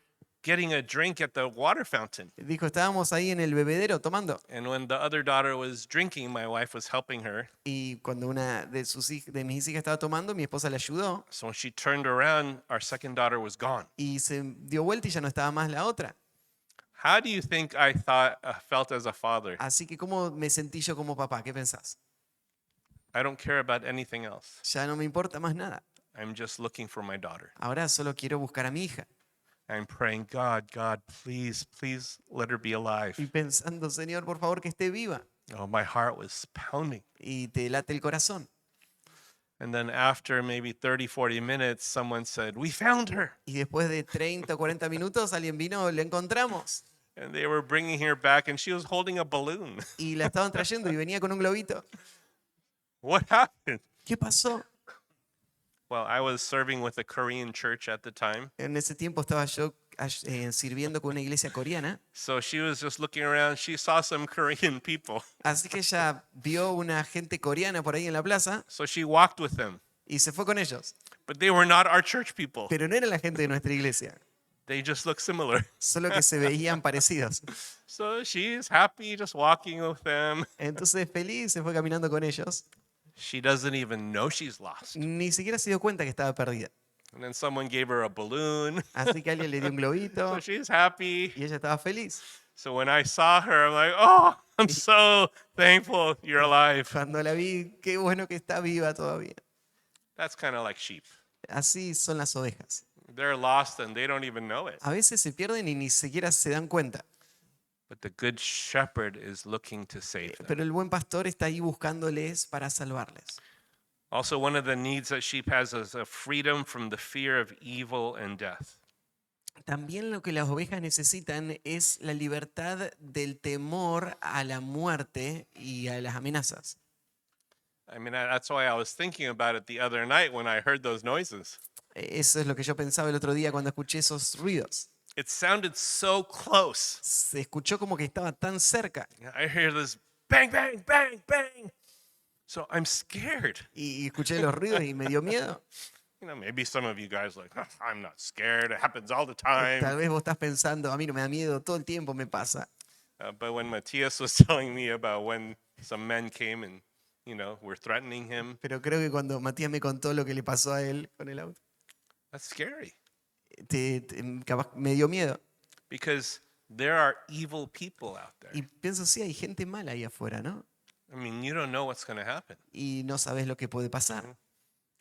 getting a drink at the water fountain. Dijo, estábamos ahí en el bebedero tomando. And when the other daughter was drinking, my wife was helping her. Y cuando una de mis hijas estaba tomando, mi esposa le ayudó. So when she turned around, our second daughter was gone. Y se dio vuelta y ya no estaba más la otra. How do you think I felt as a father? Así que, ¿cómo me sentí yo como papá? ¿Qué pensás? I don't care about anything else. Ya no me importa más nada. I'm just looking for my daughter. Ahora solo quiero buscar a mi hija. I'm praying, God, please let her be alive. Y pensando, Señor, por favor, que esté viva. Oh, my heart was pounding. Y te late el corazón. And then after maybe 30, 40 minutes, someone said, "We found her." Y después de 30 o 40 minutos, alguien vino, la encontramos. And they were bringing her back, and she was holding a balloon. Y la estaban trayendo y venía con un globito. What happened? ¿Qué pasó? Well, I was serving with a Korean church at the time. En ese tiempo estaba yo sirviendo con una iglesia coreana. So she was just looking around. She saw some Korean people. Así que ella vio una gente coreana por ahí en la plaza So she walked with them. y se fue con ellos. But they were not our church people. Pero no era la gente de nuestra iglesia, They just looked similar. solo que se veían parecidos. So she's happy just walking with them. Entonces feliz se fue caminando con ellos. She doesn't even know she's lost. Ni siquiera se dio cuenta que estaba perdida. And then someone gave her a balloon. Así que alguien le dio un globito So she's happy. y ella estaba feliz. So when I saw her, I'm like, oh, I'm Y so thankful you're alive. cuando la vi, qué bueno que está viva todavía. That's kind of like sheep. Así son las ovejas. They're lost and they don't even know it. A veces se pierden y ni siquiera se dan cuenta. But the good shepherd is looking to save them. Pero el buen pastor está ahí buscándoles para salvarles. Also, one of the needs that sheep has is a freedom from the fear of evil and death. También lo que las ovejas necesitan es la libertad del temor a la muerte y a las amenazas. I mean, that's why I was thinking about it the other night when I heard those noises. Eso es lo que yo pensaba el otro día cuando escuché esos ruidos. It sounded so close. Se escuchó como que estaba tan cerca I hear this bang, bang, bang, bang. So I'm scared. y escuché los ruidos y me dio miedo. Maybe some of you guys are like, "Oh, I'm not scared. It happens all the time." Tal vez vos estás pensando, a mí no me da miedo, todo el tiempo me pasa. But when Matthias was telling me about when some men came and, were threatening him, Pero creo que cuando Matías me contó lo que le pasó a él con el auto, that's scary capaz me dio miedo. because there are evil people out there. Y pienso, sí, hay gente mala ahí afuera, ¿no? I mean, you don't know what's going to happen. Y no sabes lo que puede pasar.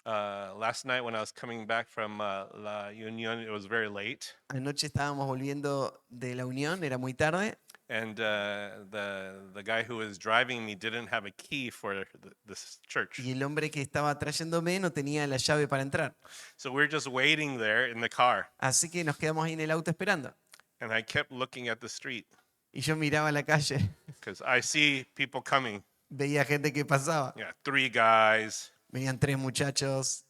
Last night when I was coming back from La Union, it was very late. Anoche estábamos volviendo de la Unión, era muy tarde, And the guy who was driving me didn't have a key for this church. y el hombre que estaba trayéndome no tenía la llave para entrar. So we're just waiting there in the car. Así que nos quedamos ahí en el auto esperando. And I kept looking at the street Y yo miraba la calle, because I see people coming. veía gente que pasaba. Yeah, 3 guys. Venían 3 muchachos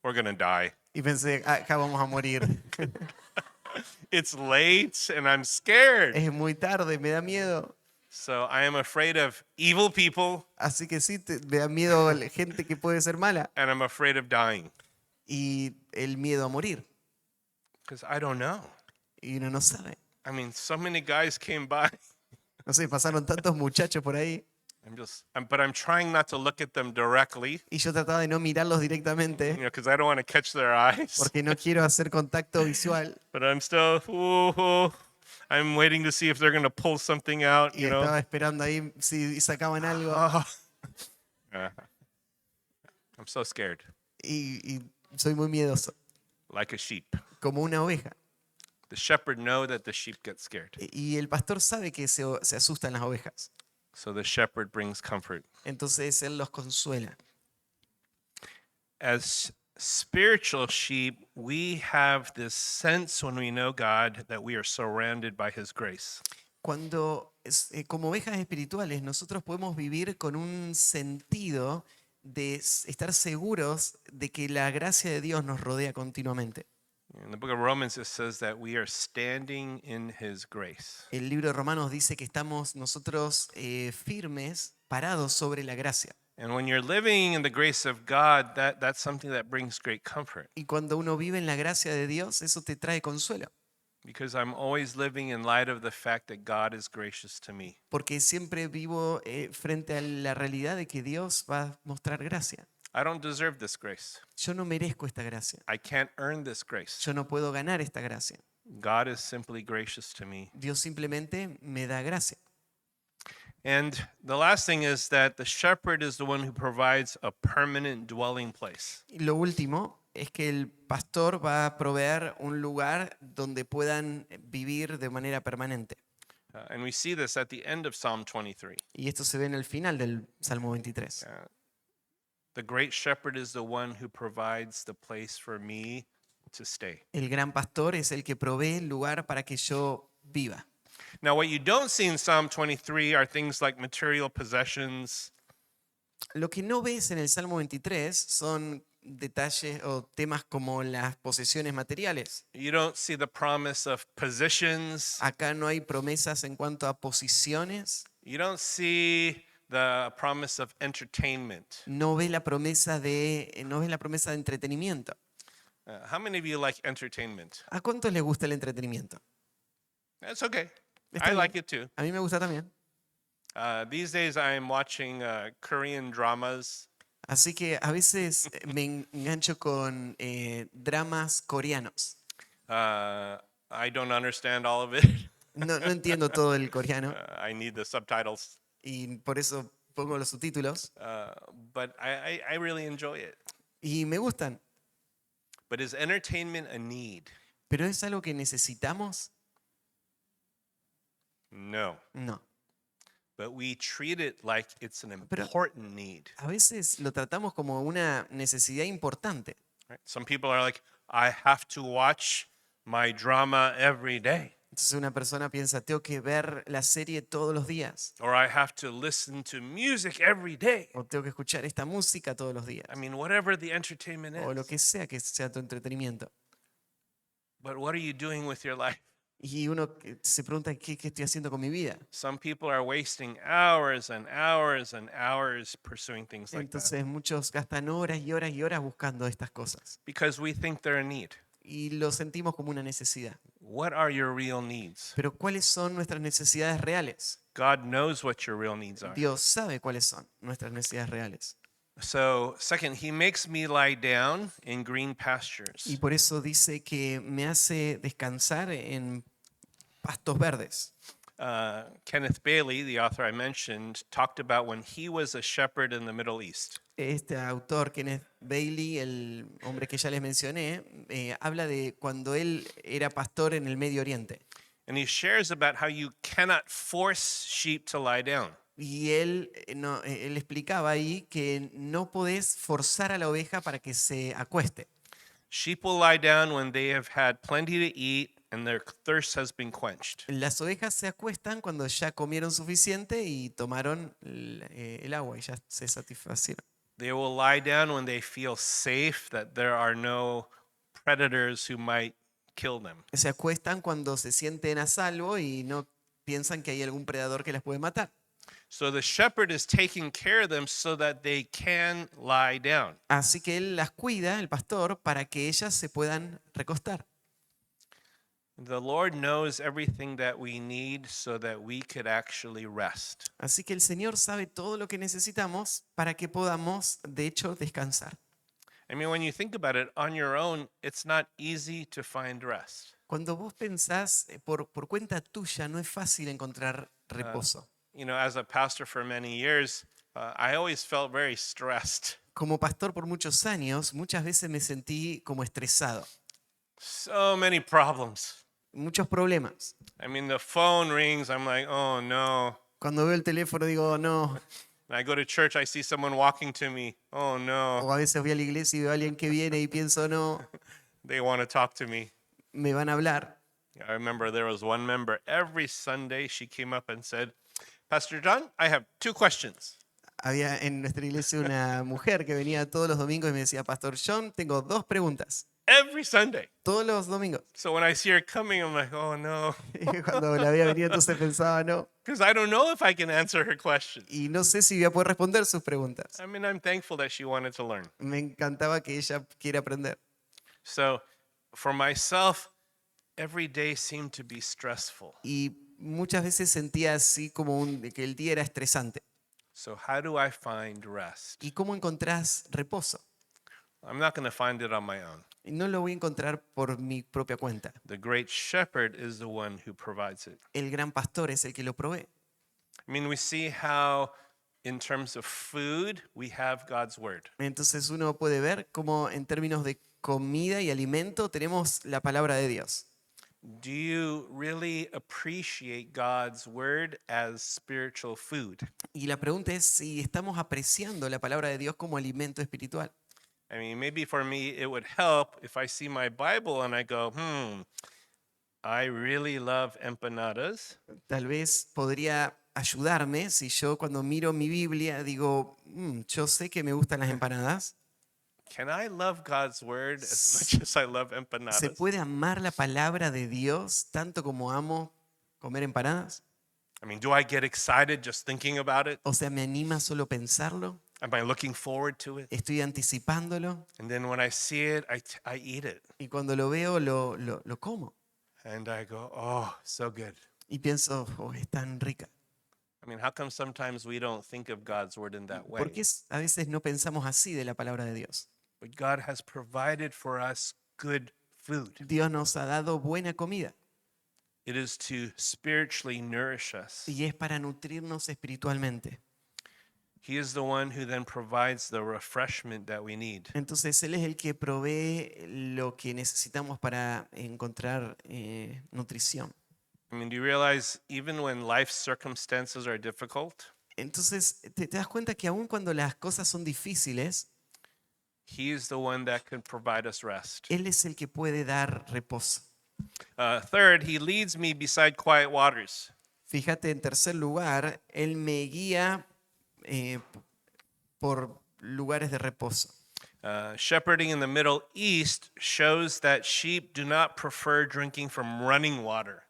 We're going to die. y pensé, acá vamos a morir. It's late and I'm scared. Es muy tarde, me da miedo. So I am afraid of evil people Así que sí, me da miedo la gente que puede ser mala and I'm afraid of dying y el miedo a morir. because I don't know. Y uno no sabe. I mean, so many guys came by. No sé, pasaron tantos muchachos por ahí But I'm trying not to look at them directly, y yo trataba de no mirarlos directamente because I don't want to catch their eyes. porque no quiero hacer contacto visual. But I'm still, I'm waiting to see if they're going to pull something out, Y estaba esperando ahí si sacaban algo Oh. I'm so scared, y soy muy miedoso, like a sheep. como una oveja. The shepherd know that the sheep get scared. Y el pastor sabe que se asustan las ovejas. So the shepherd brings comfort. Entonces él los consuela. As spiritual sheep, we have this sense when we know God that we are surrounded by his grace. Como ovejas espirituales, nosotros podemos vivir con un sentido de estar seguros de que la gracia de Dios nos rodea continuamente. In the book of Romans, it says that we are standing in his grace. El libro de Romanos dice que estamos nosotros firmes, parados sobre la gracia. And when you're living in the grace of God, that's something that brings great comfort. Y cuando uno vive en la gracia de Dios, eso te trae consuelo. Because I'm always living in light of the fact that God is gracious to me. Porque siempre vivo frente a la realidad de que Dios va a mostrar gracia. I don't deserve this grace. Yo no merezco esta gracia. I can't earn this grace. Yo no puedo ganar esta gracia. God is simply gracious to me. Dios simplemente me da gracia. And the last thing is that the shepherd is the one who provides a permanent dwelling place. Y lo último es que el pastor va a proveer un lugar donde puedan vivir de manera permanente. And we see this at the end of Psalm 23. Y esto se ve en el final del Salmo 23. The great shepherd is the one who provides the place for me to stay. El gran pastor es el que provee el lugar para que yo viva. Now, what you don't see in Psalm 23 are things like material possessions, Lo que no ves en el Salmo 23 son detalles o temas como las posesiones materiales. you don't see the promise of positions, Acá no hay promesas en cuanto a posiciones. you don't see the promise of entertainment. No ves la promesa de entretenimiento. How many of you like entertainment? ¿A cuántos les gusta el entretenimiento? That's okay. Está I bien. like it too. A mí me gusta también. These days I'm watching Korean dramas. Así que a veces me engancho con dramas coreanos. I don't understand all of it. No entiendo todo el coreano I need the subtitles. y por eso pongo los subtítulos But I really enjoy it. y me gustan. But is entertainment a need? ¿Pero es algo que necesitamos? No. No. But we treat it like it's an Pero- important need. A veces lo tratamos como una necesidad importante. Right? Some people are like, I have to watch my drama every day, Entonces una persona piensa, tengo que ver la serie todos los días or I have to listen to music every day. o tengo que escuchar esta música todos los días I mean, whatever the entertainment o lo is. que sea tu entretenimiento. But what are you doing with your life? Y uno se pregunta, ¿qué estoy haciendo con mi vida? Some people are wasting hours and hours and hours pursuing things like that Entonces muchos gastan horas y horas y horas buscando estas cosas because we think they're a need. y lo sentimos como una necesidad. What are your real needs? Pero ¿cuáles son nuestras necesidades reales? God knows what your real needs are. Dios sabe cuáles son nuestras necesidades reales. So, second, he makes me lie down in green Y pastures. por eso dice que me hace descansar en pastos verdes. Kenneth Bailey, the author I mentioned, talked about when he was a shepherd in the Middle East. Este autor, Kenneth Bailey, el hombre que ya les mencioné, habla de cuando él era pastor en el Medio Oriente. And he shares about how you cannot force sheep to lie down. Y él explicaba ahí que no podés forzar a la oveja para que se acueste. Sheep will lie down when they have had plenty to eat and their thirst has been quenched. Las ovejas se acuestan cuando ya comieron suficiente y tomaron el agua y ya se satisfacieron. They will lie down when they feel safe, that there are no predators who might kill them. Se acuestan cuando se sienten a salvo y no piensan que hay algún predador que las puede matar. So the shepherd is taking care of them so that they can lie down. Así que él las cuida, el pastor, para que ellas se puedan recostar. The Lord knows everything that we need so that we could actually rest. Así que el Señor sabe todo lo que necesitamos para que podamos, de hecho, descansar. I mean, when you think about it, on your own, it's not easy to find rest. Cuando vos pensás por cuenta tuya, no es fácil encontrar reposo. You know, as a pastor for many years, I always felt very stressed. Como pastor por muchos años, muchas veces me sentí como estresado. So many problems. Muchos problemas. I mean, the phone rings, I'm like, oh no. Cuando veo el teléfono digo, "Oh, no." And I go to church, I see someone walking to me, oh no. O a veces voy a la iglesia y veo a alguien que viene y pienso, no, They want to talk to me. me van a hablar. I remember there was one member, every Sunday she came up and said, Pastor John, I have 2 questions. Había en nuestra iglesia una mujer que venía todos los domingos y me decía, Pastor John, tengo 2 preguntas. Every Sunday. Todos los domingos. So when I see her coming, I'm like, oh no. Y cuando la veía venir, entonces pensaba, no. Because I don't know if I can answer her questions. Y no sé si voy a poder responder sus preguntas. I mean, I'm thankful that she wanted to learn. Me encantaba que ella quiera aprender. So for myself, every day seemed to be stressful. Y muchas veces sentía así como que el día era estresante. So how do I find rest? ¿Y cómo encontrás reposo? I'm not going to find it on my own. Y no lo voy a encontrar por mi propia cuenta. The great shepherd is the one who provides it. El gran pastor es el que lo provee. I mean, we see how in terms of food, we have God's word. Entonces uno puede ver cómo en términos de comida y alimento tenemos la palabra de Dios. Do you really appreciate God's word as spiritual food? Y la pregunta es si estamos apreciando la palabra de Dios como alimento espiritual. I mean, maybe for me, it would help if I see my Bible and I go, I really love empanadas. Tal vez podría ayudarme si yo cuando miro mi Biblia digo, yo sé que me gustan las empanadas. Can I love God's word as much as I love ¿Se empanadas? puede amar la palabra de Dios tanto como amo comer empanadas? I mean, do I get excited just thinking about it? O sea, ¿me anima solo pensarlo? Am I looking forward to it? ¿Estoy anticipándolo? And then when I see it, I eat it. Y cuando lo veo, lo como. And I go, oh, so good. Y pienso, oh, es tan rica. I mean, how come sometimes we don't think of God's word in that way? ¿Por qué a veces no pensamos así de la palabra de Dios? But God has provided for us good food. Dios nos ha dado buena comida It is to spiritually nourish us. y es para nutrirnos espiritualmente. He is the one who then provides the refreshment that we need. Entonces Él es el que provee lo que necesitamos para encontrar nutrición. I mean, do you realize even when life circumstances are difficult, Entonces te das cuenta que aun cuando las cosas son difíciles, He is the one that can provide us rest. Él es el que puede dar reposo. Third, He leads me beside quiet waters. Fíjate, en tercer lugar, Él me guía por lugares de reposo. Shepherding in the Middle East shows that sheep do not prefer drinking from running water.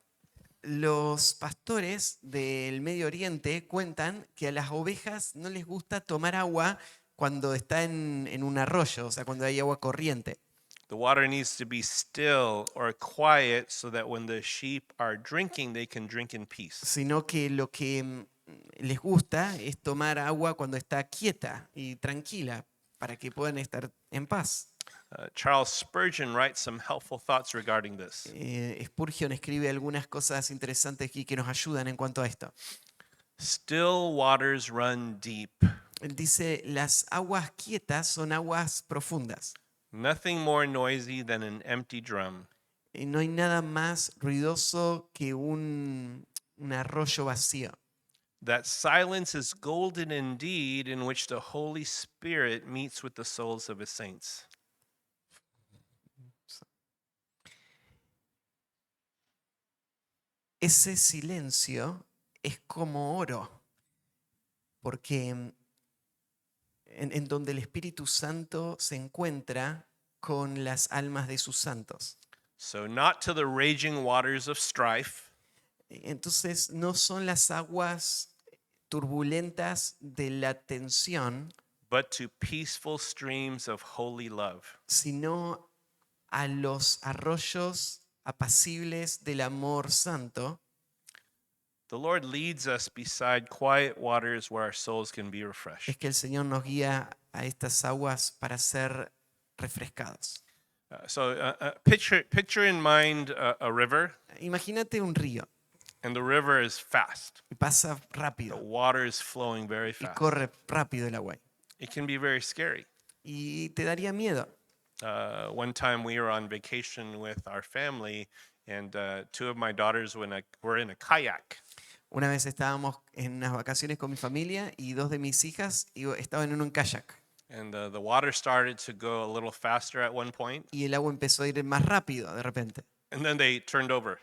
Los pastores del Medio Oriente cuentan que a las ovejas no les gusta tomar agua cuando está en un arroyo, o sea, cuando hay agua corriente. The water needs to be still or quiet so that when the sheep are drinking, they can drink in peace. Sino que lo que les gusta es tomar agua cuando está quieta y tranquila para que puedan estar en paz. Charles Spurgeon writes some helpful thoughts regarding this. Spurgeon escribe algunas cosas interesantes aquí que nos ayudan en cuanto a esto. Still waters run deep. Él dice, las aguas quietas son aguas profundas. Nothing more noisy than an empty drum. Y no hay nada más ruidoso que un arroyo vacío. That silence is golden indeed, in which the Holy Spirit meets with the souls of his saints. Ese silencio es como oro, porque en donde el Espíritu Santo se encuentra con las almas de sus santos. So, not to the raging waters of strife, Entonces no son las aguas turbulentas de la tensión, but to peaceful streams of holy love. sino a los arroyos apacibles del amor santo. The Lord leads us beside quiet waters where our souls can be Es refreshed. que el Señor nos guía a estas aguas para ser refrescados. Picture in mind a river, Imagínate un río and the river is fast. y pasa The rápido water is flowing very y fast. corre rápido el agua It can be very scary. y te daría miedo. One time we were on vacation with our family, and two of my daughters were in a kayak. Una vez estábamos en unas vacaciones con mi familia y dos de mis hijas estaban en un kayak And the water started to go a little faster at one point, y el agua empezó a ir más rápido de repente and then they turned over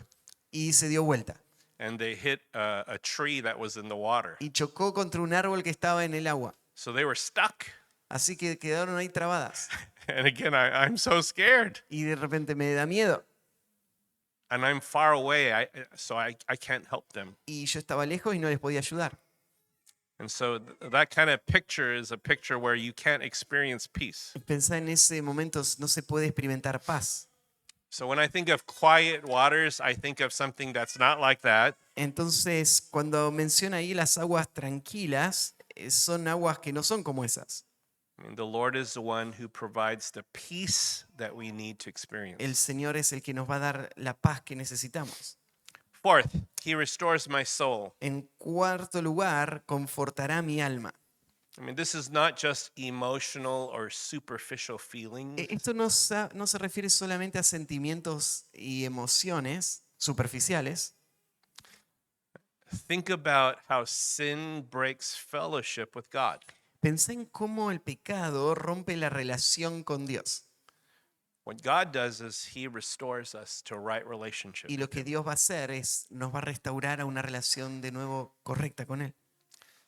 y se dio vuelta and they hit a tree that was in the water. y chocó contra un árbol que estaba en el agua. So they were stuck. Así que quedaron ahí trabadas And again, I'm so scared. y de repente me da miedo And I'm far away, so I can't help them. y yo estaba lejos y no les podía ayudar. And so that kind of picture is a picture where you can't experience peace. Pensá en ese momento, no se puede experimentar paz. So when I think of quiet waters, I think of something that's not like that. Entonces, cuando menciona ahí las aguas tranquilas, son aguas que no son como esas. I mean, the Lord is the one who provides the peace that we need to El experience. Señor es el que nos va a dar la paz que necesitamos. Fourth, he restores my soul. En cuarto lugar, confortará mi alma. I mean, this is not just emotional or superficial feelings. Esto no se refiere solamente a sentimientos y emociones superficiales. Think about how sin breaks fellowship with God. Pensá en cómo el pecado rompe la relación con Dios. What God does is he restores us to right relationship. Y lo que Dios va a hacer es nos va a restaurar a una relación de nuevo correcta con Él.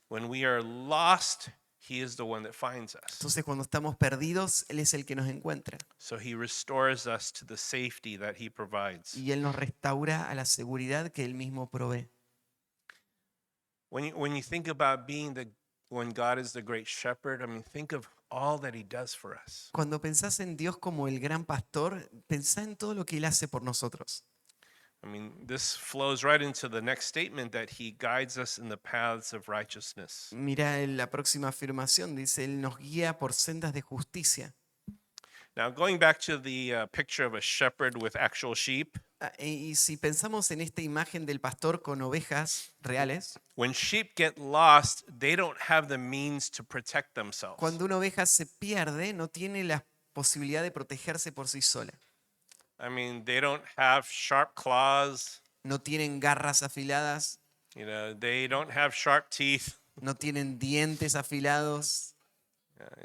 When we are lost, he is the one that finds us. Entonces, cuando estamos perdidos, Él es el que nos encuentra. So he restores us to the safety that he provides. Y Él nos restaura a la seguridad que Él mismo provee. When you think about when God is the great shepherd, I mean, think of all that he does for us. Cuando pensás en Dios como el gran pastor, pensá en todo lo que Él hace por nosotros. I mean, this flows right into the next statement that he guides us in the paths of righteousness. Mira en la próxima afirmación, dice, Él nos guía por sendas de justicia. Now, going back to the picture of a shepherd with actual sheep, Y si pensamos en esta imagen del pastor con ovejas reales, when sheep get lost, they don't have the means to protect themselves. cuando una oveja se pierde, no tiene la posibilidad de protegerse por sí sola. I mean, they don't have sharp claws, No tienen garras afiladas, they don't have sharp teeth. no tienen dientes afilados.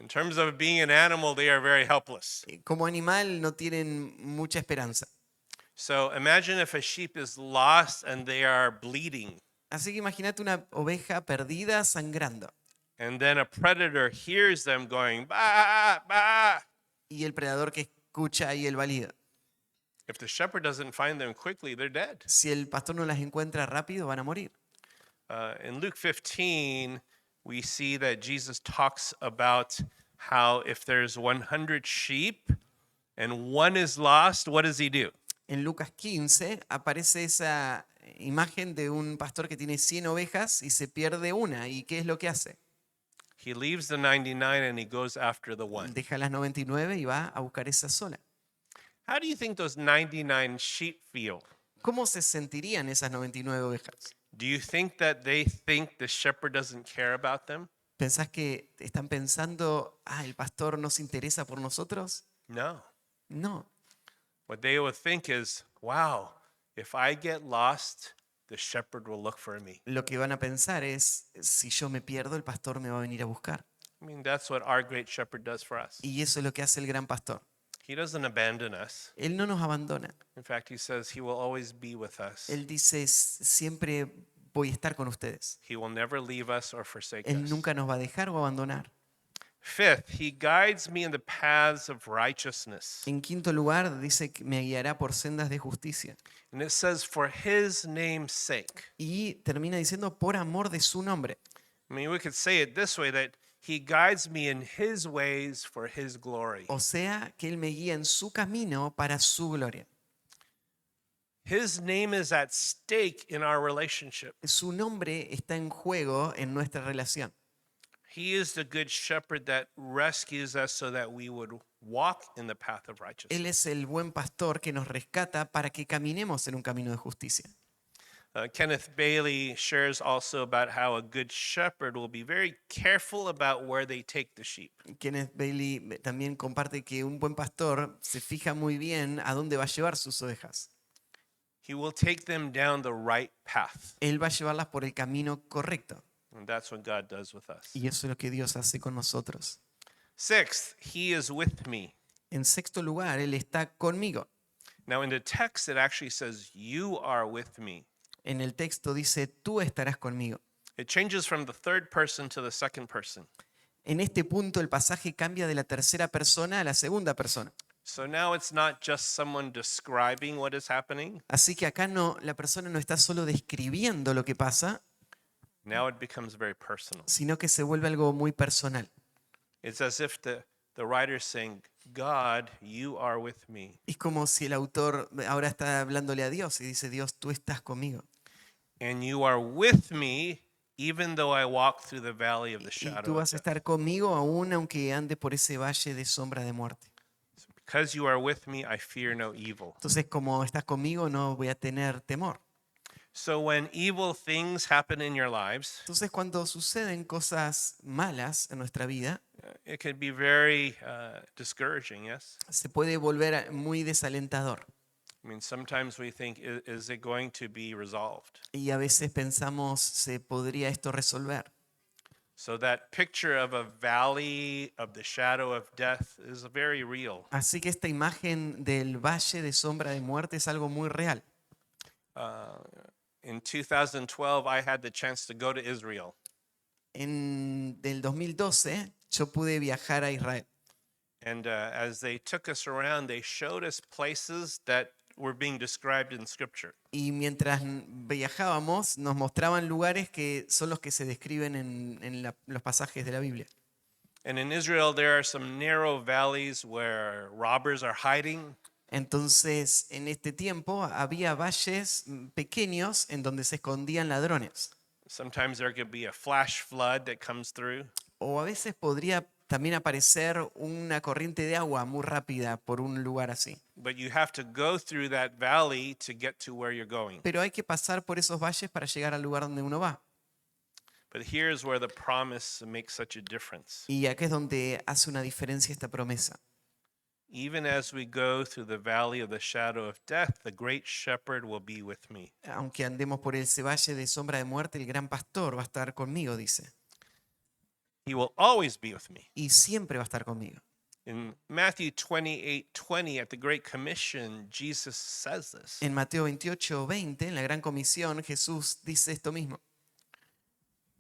In terms of being an animal, they are very helpless. Como animal no tienen mucha esperanza. So imagine if a sheep is lost and they are bleeding, Así que imagínate una oveja perdida sangrando and then a predator hears them going, bah, bah. y el predador que escucha ahí el balido. If the shepherd doesn't find them quickly, they're dead. Si el pastor no las encuentra rápido, van a morir. In Luke 15, we see that Jesus talks about how if there's 100 sheep and one is lost, what does he do? En Lucas 15 aparece esa imagen de un pastor que tiene 100 ovejas y se pierde una. ¿Y qué es lo que hace? He leaves the 99 and he goes after the one. Deja las 99 y va a buscar esa sola. How do you think those 99 sheep feel? ¿Cómo se sentirían esas 99 ovejas? Do you think that they think the shepherd doesn't care about them? ¿Pensás que están pensando, el pastor no se interesa por nosotros? No. No. What they would think is, wow, if I get lost, the shepherd will look for me. Lo que van a pensar es, si yo me pierdo, el pastor me va a venir a buscar. I mean, that's what our great shepherd does for us. Y eso es lo que hace el gran pastor. He doesn't abandon us. Él no nos abandona. In fact, he says he will always be with us. Él dice, siempre voy a estar con ustedes. He will never leave us or forsake Él us. nunca nos va a dejar o abandonar. Fifth, he guides me in the paths of righteousness. En quinto lugar, dice que me guiará por sendas de justicia. And it says, for his name's sake. Y termina diciendo, por amor de su nombre. I mean, we could say it this way, that he guides me in his ways for his glory. O sea, que Él me guía en su camino para su gloria. His name is at stake in our relationship. Su nombre está en juego en nuestra relación. He is the good shepherd that rescues us so that we would walk in the path of righteousness. Él es el buen pastor que nos rescata para que caminemos en un camino de justicia. Kenneth Bailey shares also about how a good shepherd will be very careful about where they take the sheep. Kenneth Bailey también comparte que un buen pastor se fija muy bien a dónde va a llevar sus ovejas. He will take them down the right path. Él va a llevarlas por el camino correcto. And that's what God does with us. Y eso es lo que Dios hace con nosotros. Sixth, he is with me. En sexto lugar, Él está conmigo. Now, in the text, it actually says, you are with me. En el texto dice, tú estarás conmigo. It changes from the third person to the second person. En este punto el pasaje cambia de la tercera persona a la segunda persona. So now it's not just someone describing what is happening. Así que acá la persona no está solo describiendo lo que pasa, Now it becomes very personal. sino que se vuelve algo muy personal. It's as if the writer's saying, God, you are with me. Es como si el autor ahora está hablándole a Dios y dice, Dios, tú estás conmigo. And you are with me even though I walk through the valley of the Y tú shadow of vas a death. estar conmigo aún aunque ande por ese valle de sombra de muerte. Because you are with me, I fear no evil. Entonces, como estás conmigo, no voy a tener temor. So when evil things happen in your lives, Entonces, cuando suceden cosas malas en nuestra vida, it can be very discouraging, yes? se puede volver muy desalentador. I mean, sometimes we think, is it going to be resolved? Y a veces pensamos, ¿se podría esto resolver? So that picture of a valley of the shadow of death is very real. Así que esta imagen del valle de sombra de muerte es algo muy real. In 2012, I had the chance to go to Israel. En del 2012 yo pude viajar a Israel. And as they took us around, they showed us places that were being described in Scripture. Y mientras viajábamos nos mostraban lugares que son los que se describen en los pasajes de la Biblia. And in Israel, there are some narrow valleys where robbers are hiding. Entonces, en este tiempo había valles pequeños en donde se escondían ladrones. Sometimes there could be a flash flood that comes through. O a veces podría también aparecer una corriente de agua muy rápida por un lugar así. But you have to go through that valley to get to where you're going. Pero hay que pasar por esos valles para llegar al lugar donde uno va. But here's where the promise makes such a difference. Y acá es donde hace una diferencia esta promesa. Even as we go through the valley of the shadow of death, the great shepherd will be with me. Aunque andemos por ese valle de sombra de muerte, el gran pastor va a estar conmigo, dice. He will always be with me. Y siempre va a estar conmigo. In Matthew 28:20, at the Great Commission, Jesus says this. En Mateo 28:20, en la Gran Comisión, Jesús dice esto mismo.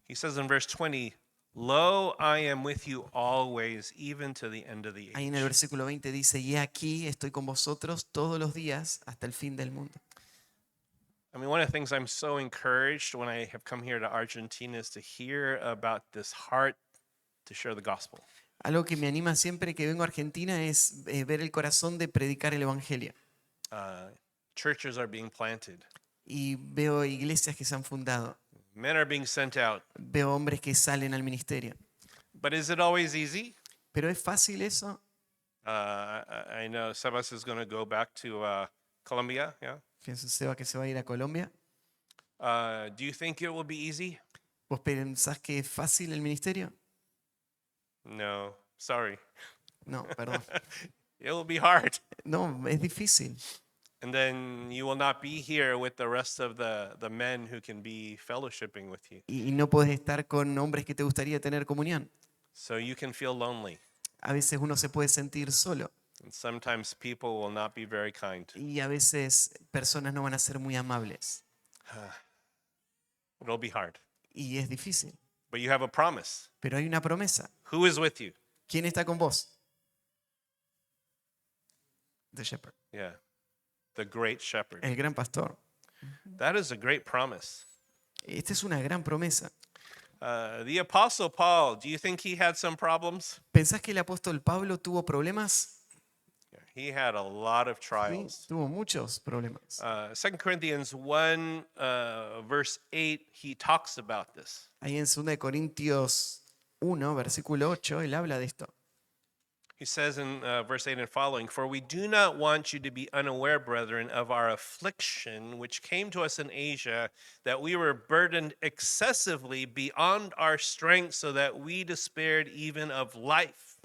He says in verse 20, "Lo, I am with you always, even to the end of the Ahí en el age." versículo 20 dice, y aquí estoy con vosotros todos los días hasta el fin del mundo. I mean, one of the things I'm so encouraged when I have come here to Argentina is to hear about this heart to share the gospel. Algo que me anima siempre que vengo a Argentina es ver el corazón de predicar el Evangelio. Churches are being planted. Y veo iglesias que se han fundado. Men are being sent out. Veo hombres que salen al ministerio. But is it always easy? ¿Pero es fácil eso? I know Sebas is going to go back to Colombia. Yeah. Pienso, Seba, que se va a ir a Colombia. Do you think it will be easy? ¿Vos pensás que es fácil el ministerio? No, sorry. No, perdón. It will be hard. No, es difícil. And then you will not be here with the rest of the men who can be fellowshipping with you. Y no podés estar con hombres que te gustaría tener comunión. So you can feel lonely. A veces uno se puede sentir solo. And sometimes people will not be very kind. Y a veces personas no van a ser muy amables. It'll be hard. Y es difícil. But you have a promise. Pero hay una promesa. Who is with you? ¿Quién está con vos? The shepherd. Yeah. The great shepherd. El gran pastor. That is a great promise. Esta es una gran promesa. The apostle Paul, do you think he had some problems? ¿Pensás que el apóstol Pablo tuvo problemas? He had a lot of Sí, trials. tuvo muchos problemas. 2 Corinthians 1, verse 8, he talks about this. Ahí en 2 Corintios 1, versículo 8, él habla de esto. He says in verse 8 and following, "For we do not want you to be unaware, brethren, of our affliction, which came to us in Asia, that we were burdened excessively beyond our strength, so that we despaired even of life."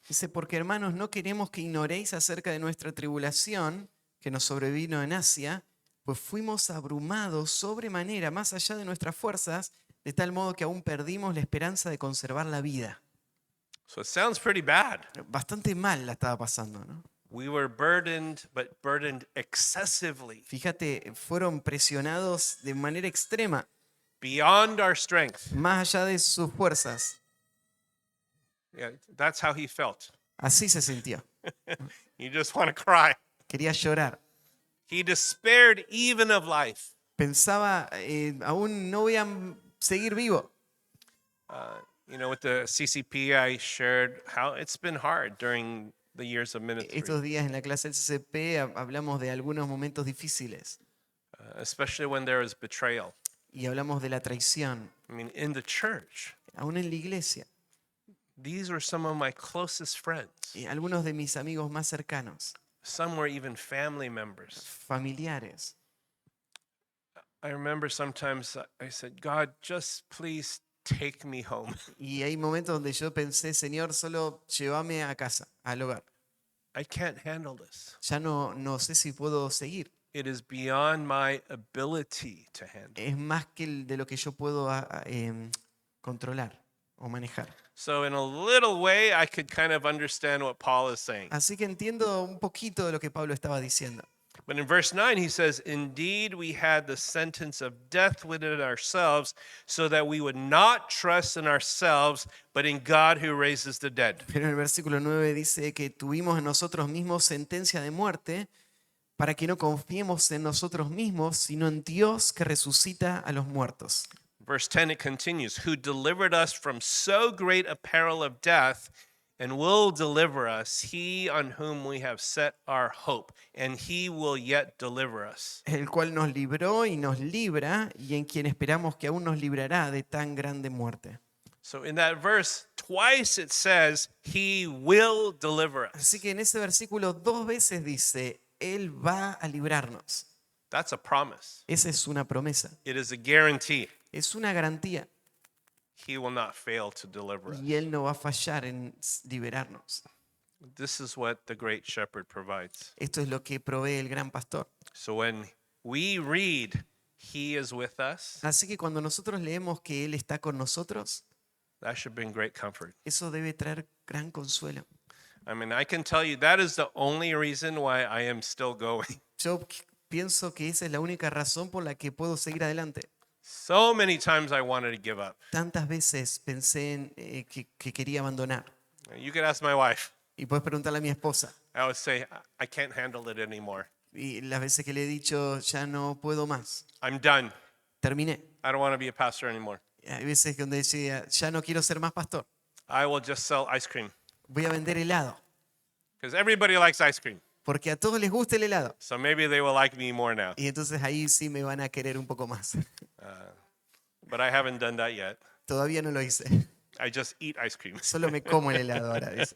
Dice, porque hermanos, no queremos que ignoréis acerca de nuestra tribulación que nos sobrevino en Asia, pues fuimos abrumados sobremanera más allá de nuestras fuerzas, de tal modo que aún perdimos la esperanza de conservar la vida. So it sounds pretty bad. Bastante mal la estaba pasando, ¿no? We were burdened, but burdened excessively, Fíjate, fueron presionados de manera extrema, beyond our strength. más allá de sus fuerzas. Yeah, that's how he felt. Así se sintió. You just want to cry. Quería llorar. He despaired even of life. Pensaba, aún no voy a seguir vivo. You know, with the CCP, I shared how it's been hard during the years of ministry, Estos días en la clase del CCP hablamos de algunos momentos difíciles especially when there is betrayal. y hablamos de la traición, I mean, in the church, aún en la iglesia. these were some of my closest friends. Algunos de mis amigos más cercanos, Some were even family members. familiares. I remember sometimes I said, "God, just please take me home. Y hay momentos donde yo pensé, Señor, solo llévame a casa, al hogar. I can't handle this. Ya no sé si puedo seguir. It is beyond my ability to handle." Es más que de lo que yo puedo controlar o manejar. So in a little way, I could kind of understand what Paul is saying. Así que entiendo un poquito de lo que Pablo estaba diciendo. But in verse 9, he says, "Indeed, we had the sentence of death within ourselves, so that we would not trust in ourselves, but in God who raises the dead." Pero en el versículo 9 dice que tuvimos en nosotros mismos sentencia de muerte para que no confiemos en nosotros mismos, sino en Dios que resucita a los muertos. Verse 10, it continues, "Who delivered us from so great a peril of death, and will deliver us, he on whom we have set our hope, and he will yet deliver us." El cual nos libró y nos libra, y en quien esperamos que aún nos librará de tan grande muerte. So in that verse twice it says he will deliver us. Así que en ese versículo 2 veces dice, Él va a librarnos. That's a promise. Esa es una promesa, It is a guarantee. es una garantía. He will not fail to deliver us. Y Él no va a fallar en liberarnos. This is what the great shepherd provides. Esto es lo que provee el gran pastor. So when we read, he is with us, Así que cuando nosotros leemos que Él está con nosotros, that should bring great comfort. eso debe traer gran consuelo. I mean, I can tell you that is the only reason why I am still going. Yo pienso que esa es la única razón por la que puedo seguir adelante. So many times I wanted to give up. Tantas veces pensé en que quería abandonar. You could ask my wife. Y puedes preguntarle a mi esposa. I would say, I can't handle it anymore. Y las veces que le he dicho, ya no puedo más. I'm done. Terminé. I don't want to be a pastor anymore. Hay veces donde decía, ya no quiero ser más pastor. I will just sell ice cream Voy a vender helado. because everybody likes ice cream. Porque a todos les gusta el helado. So maybe they will like me more now. Y entonces ahí sí me van a querer un poco más. But I haven't done that yet. Todavía no lo hice. I just eat ice cream. Solo me como el helado ahora. Dice.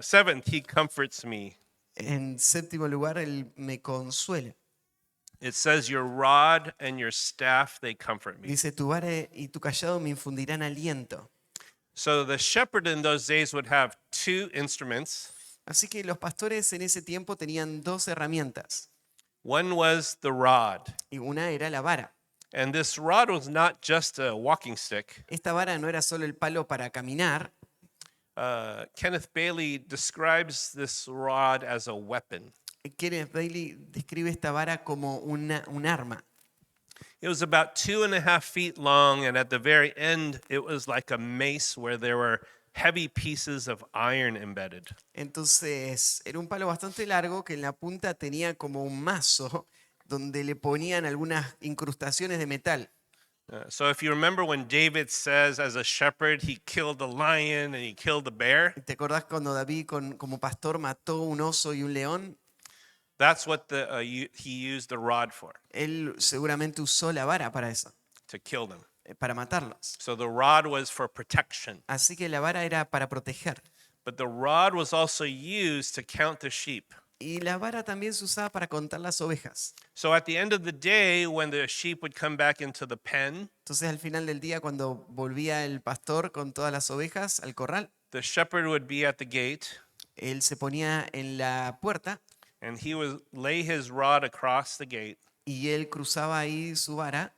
Seventh, he comforts me. En séptimo lugar, Él me consuela. It says, your rod and your staff, they comfort me. Dice, tu vara y tu callado me infundirán aliento. So the shepherd in those days would have two instruments. Así que los pastores en ese tiempo tenían dos herramientas. One was the rod. Y una era la vara. And this rod was not just a walking stick. Esta vara no era solo el palo para caminar. Kenneth Bailey describes this rod as a weapon. Kenneth Bailey describe esta vara como un arma. It was about 2.5 feet long, and at the very end, it was like a mace where there were heavy pieces of iron embedded. Entonces, era un palo bastante largo que en la punta tenía como un mazo donde le ponían algunas incrustaciones de metal. So if you remember when David says, as a shepherd, he killed the lion and he killed the bear, ¿Te acordás cuando David como pastor mató un oso y un león? that's what he used the rod for, Él seguramente usó la vara para eso, to kill them. para matarlos. So the rod was for protection. Así que la vara era para proteger. But the rod was also used to count the sheep. Y la vara también se usaba para contar las ovejas. So at the end of the day, when the sheep would come back into the pen, Entonces al final del día, cuando volvía el pastor con todas las ovejas al corral, the shepherd would be at the gate, él se ponía en la puerta and he would lay his rod across the gate, y él cruzaba ahí su vara,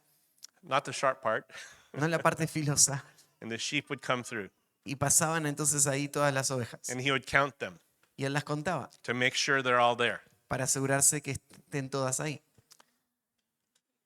not the sharp part, no la parte filosa, and the sheep would come through, y pasaban entonces ahí todas las ovejas. and he would count them Y él las contaba to make sure they're all there. para asegurarse que estén todas ahí.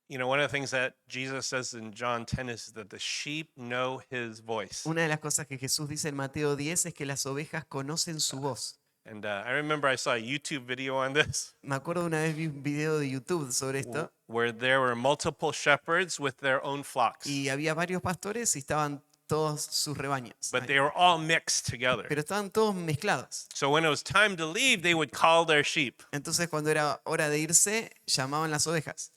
You know, one of the things that Jesus says in John 10 is that the sheep know his voice. Una de las cosas que Jesús dice en Mateo 10 es que las ovejas conocen su voz. And I remember I saw a YouTube video on this Me acuerdo una vez vi un video de YouTube sobre esto where there were multiple shepherds with their own flocks, y había varios pastores y estaban todos sus rebaños. but they were all mixed together. Pero estaban todos mezclados. So when it was time to leave, they would call their sheep. Entonces cuando era hora de irse, llamaban las ovejas.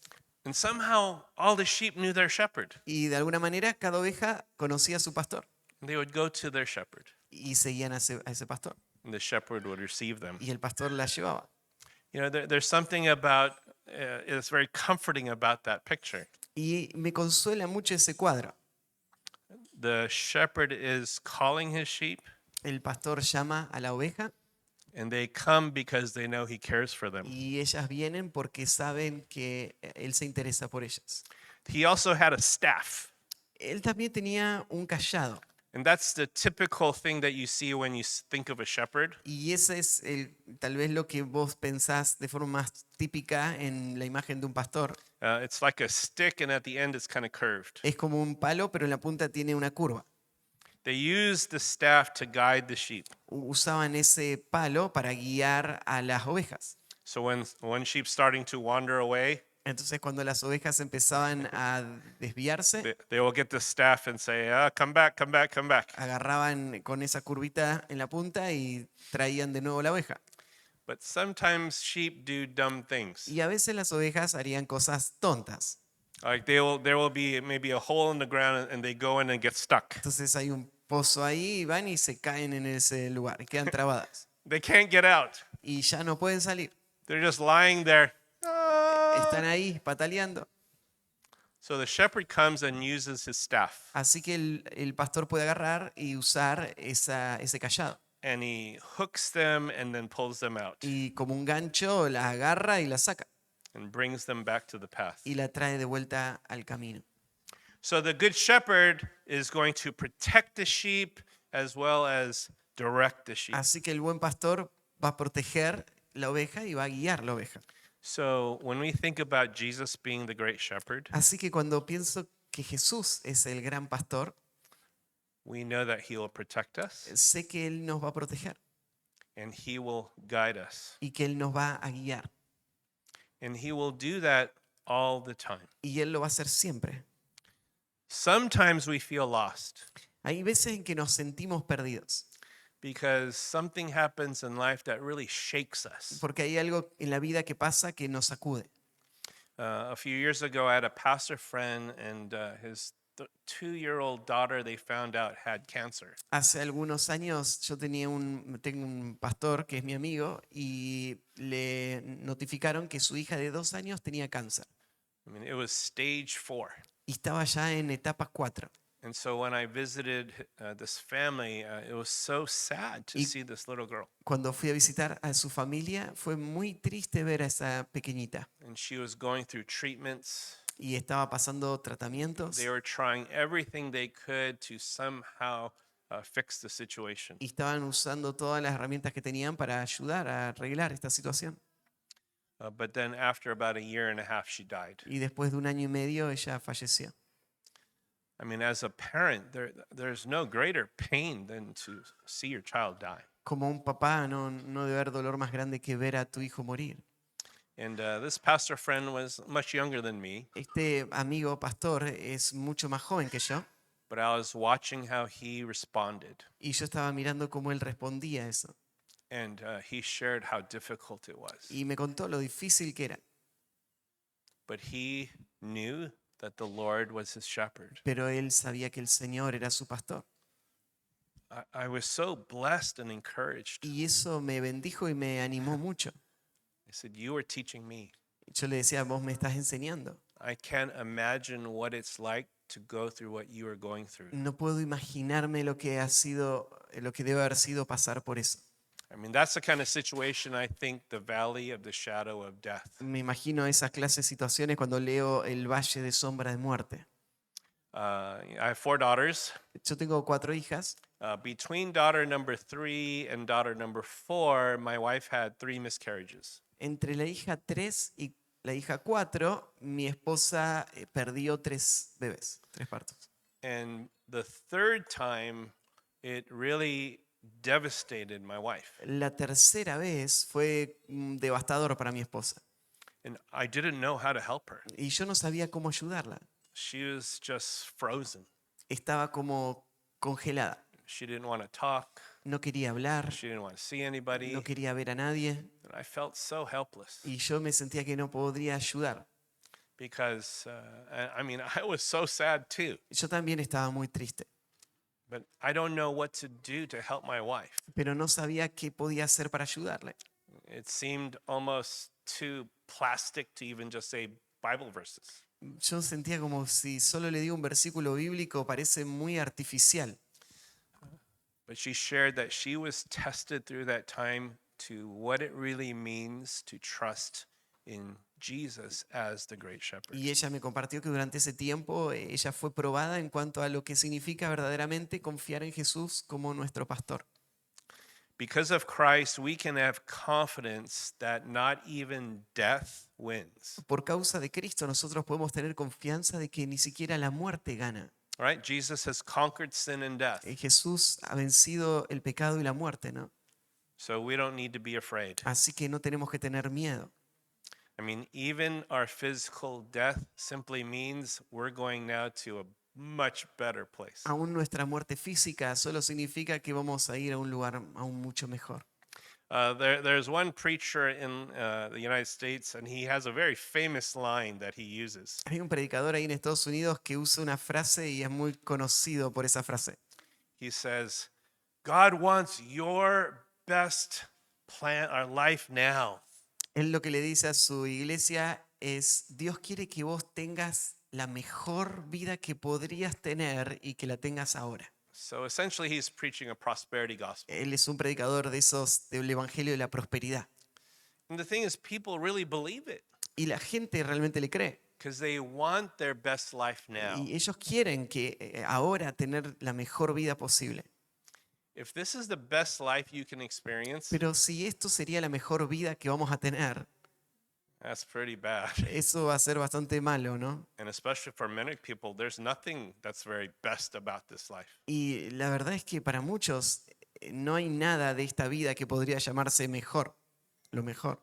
And somehow all the sheep knew their shepherd. Y de alguna manera cada oveja conocía a su pastor. And they would go to their shepherd, Y seguían a ese pastor. and the shepherd would receive them. Y el pastor la llevaba. You know, there's something about, it's very comforting about that picture. Y me consuela mucho ese cuadro. The shepherd is calling his sheep, El pastor llama a la oveja and they come because they know he cares for them. y ellas vienen porque saben que él se interesa por ellas. He also had a staff, Él también tenía un callado. and that's the typical thing that you see when you think of a shepherd. Y ese es tal vez lo que vos pensás de forma más típica en la imagen de un pastor. It's like a stick, and at the end, it's kind of curved. Es como un palo, pero en la punta tiene una curva. They use the staff to guide the sheep. Usaban ese palo para guiar a las ovejas. So when one sheep's starting to wander away, Entonces cuando las ovejas empezaban a desviarse, they will get the staff and say, come back, come back, come back. agarraban con esa curvita en la punta y traían de nuevo la oveja. But sometimes sheep do dumb things. Y a veces las ovejas harían cosas tontas. Like there will be maybe a hole in the ground and they go in and get stuck. Entonces hay un pozo ahí y van y se caen en ese lugar y quedan trabadas. They can't get out. Y ya no pueden salir. They're just lying there. Están ahí pataleando. So the shepherd comes and uses his staff Así que el pastor puede agarrar y usar ese callado. and he hooks them and then pulls them out Y como un gancho la agarra y la saca. and brings them back to the path. Y la trae de vuelta al camino. So the good shepherd is going to protect the sheep as well as direct the sheep. Así que el buen pastor va a proteger la oveja y va a guiar la oveja. So when we think about Jesus being the great shepherd, Así que cuando pienso que Jesús es el gran pastor, we know that he will protect us sé que Él nos va a proteger and he will guide us. y que Él nos va a guiar. And he will do that all the time. Y Él lo va a hacer siempre. Sometimes we feel lost Hay veces en que nos sentimos perdidos, because something happens in life that really shakes us. porque hay algo en la vida que pasa que nos sacude. A few years ago, I had a pastor friend, and his 2-year-old daughter, they found out had cancer. Hace algunos años yo tengo un pastor que es mi amigo y le notificaron que su hija de 2 años tenía cáncer I mean, it was stage 4. y estaba ya en etapa 4. And so when I visited this family, it was so sad to Y- see this little girl. Cuando fui a visitar a su familia fue muy triste ver a esa pequeñita And she was going through treatments. y estaba pasando tratamientos They were trying everything they could to somehow fix the situation. y estaban usando todas las herramientas que tenían para ayudar a arreglar esta situación. But then after about a year and a half, she died. Y después de 1 año y medio ella falleció. I mean, as a parent, there's no greater pain than to see your child die. Como un papá no debe haber dolor más grande que ver a tu hijo morir. And this pastor friend was much younger than me, Este amigo pastor es mucho más joven que yo but I was watching how he responded. y yo estaba mirando cómo él respondía a eso. And he shared how difficult it was. Y me contó lo difícil que era. But he knew that the Lord was his shepherd. Pero él sabía que el Señor era su pastor. I was so blessed and encouraged. Y eso me bendijo y me animó mucho. He said, "You are teaching me. Yo le decía, vos me estás enseñando. I can't imagine what it's like to go through what you are going through." No puedo imaginarme lo que ha sido, lo que debe haber sido pasar por eso. I mean, that's the kind of situation I think the valley of the shadow of death. Me imagino esas clases de situaciones cuando leo el Valle de Sombra de Muerte. I have 4 daughters. Yo tengo 4 hijas. Between daughter number 3 and daughter number 4, my wife had 3 miscarriages. Entre la hija 3 y la hija 4, mi esposa perdió 3 bebés, 3 partos. And the third time, it really devastated my wife. La tercera vez fue devastador para mi esposa And I didn't know how to help her. y yo no sabía cómo ayudarla. She was just frozen. Estaba como congelada. She didn't want to talk. No quería hablar, She didn't want to see anybody. no quería ver a nadie And I felt so helpless y yo me sentía que no podría ayudar. because, I mean, I was so sad too. Yo también estaba muy triste, But I don't know what to do to help my wife. pero no sabía qué podía hacer para ayudarle. It seemed almost too plastic to even just say Bible verses. Yo sentía como si solo le digo un versículo bíblico, parece muy artificial. But she shared that she was tested through that time to what it really means to trust in Jesus as the great shepherd. Y ella me compartió que durante ese tiempo ella fue probada en cuanto a lo que significa verdaderamente confiar en Jesús como nuestro pastor. Because of Christ, we can have confidence that not even death wins. Por causa de Cristo nosotros podemos tener confianza de que ni siquiera la muerte gana. All right? Jesus has conquered sin and death. Jesús ha vencido el pecado y la muerte, ¿no? So we don't need to be afraid. Así que no tenemos que tener miedo. I mean, even our physical death simply means we're going now to a much better place. Aún nuestra muerte física solo significa que vamos a ir a un lugar aún mucho mejor. There's one preacher in the United States, and he has a very famous line that he uses. Hay un predicador ahí en Estados Unidos que usa una frase y es muy conocido por esa frase. He says, God wants your best plan or life now. Él lo que le dice a su iglesia es, Dios quiere que vos tengas la mejor vida que podrías tener y que la tengas ahora. So essentially, he's preaching a prosperity gospel. Él es un predicador de esos del evangelio de la prosperidad. And the thing is, people really believe it Y la gente realmente le cree. because they want their best life now. Y ellos quieren que ahora tener la mejor vida posible. If this is the best life you can experience, Pero si esto sería la mejor vida que vamos a tener, that's pretty bad. eso va a ser bastante malo, ¿no? And especially for many people, there's nothing that's very best about this life. Y la verdad es que para muchos no hay nada de esta vida que podría llamarse mejor, lo mejor.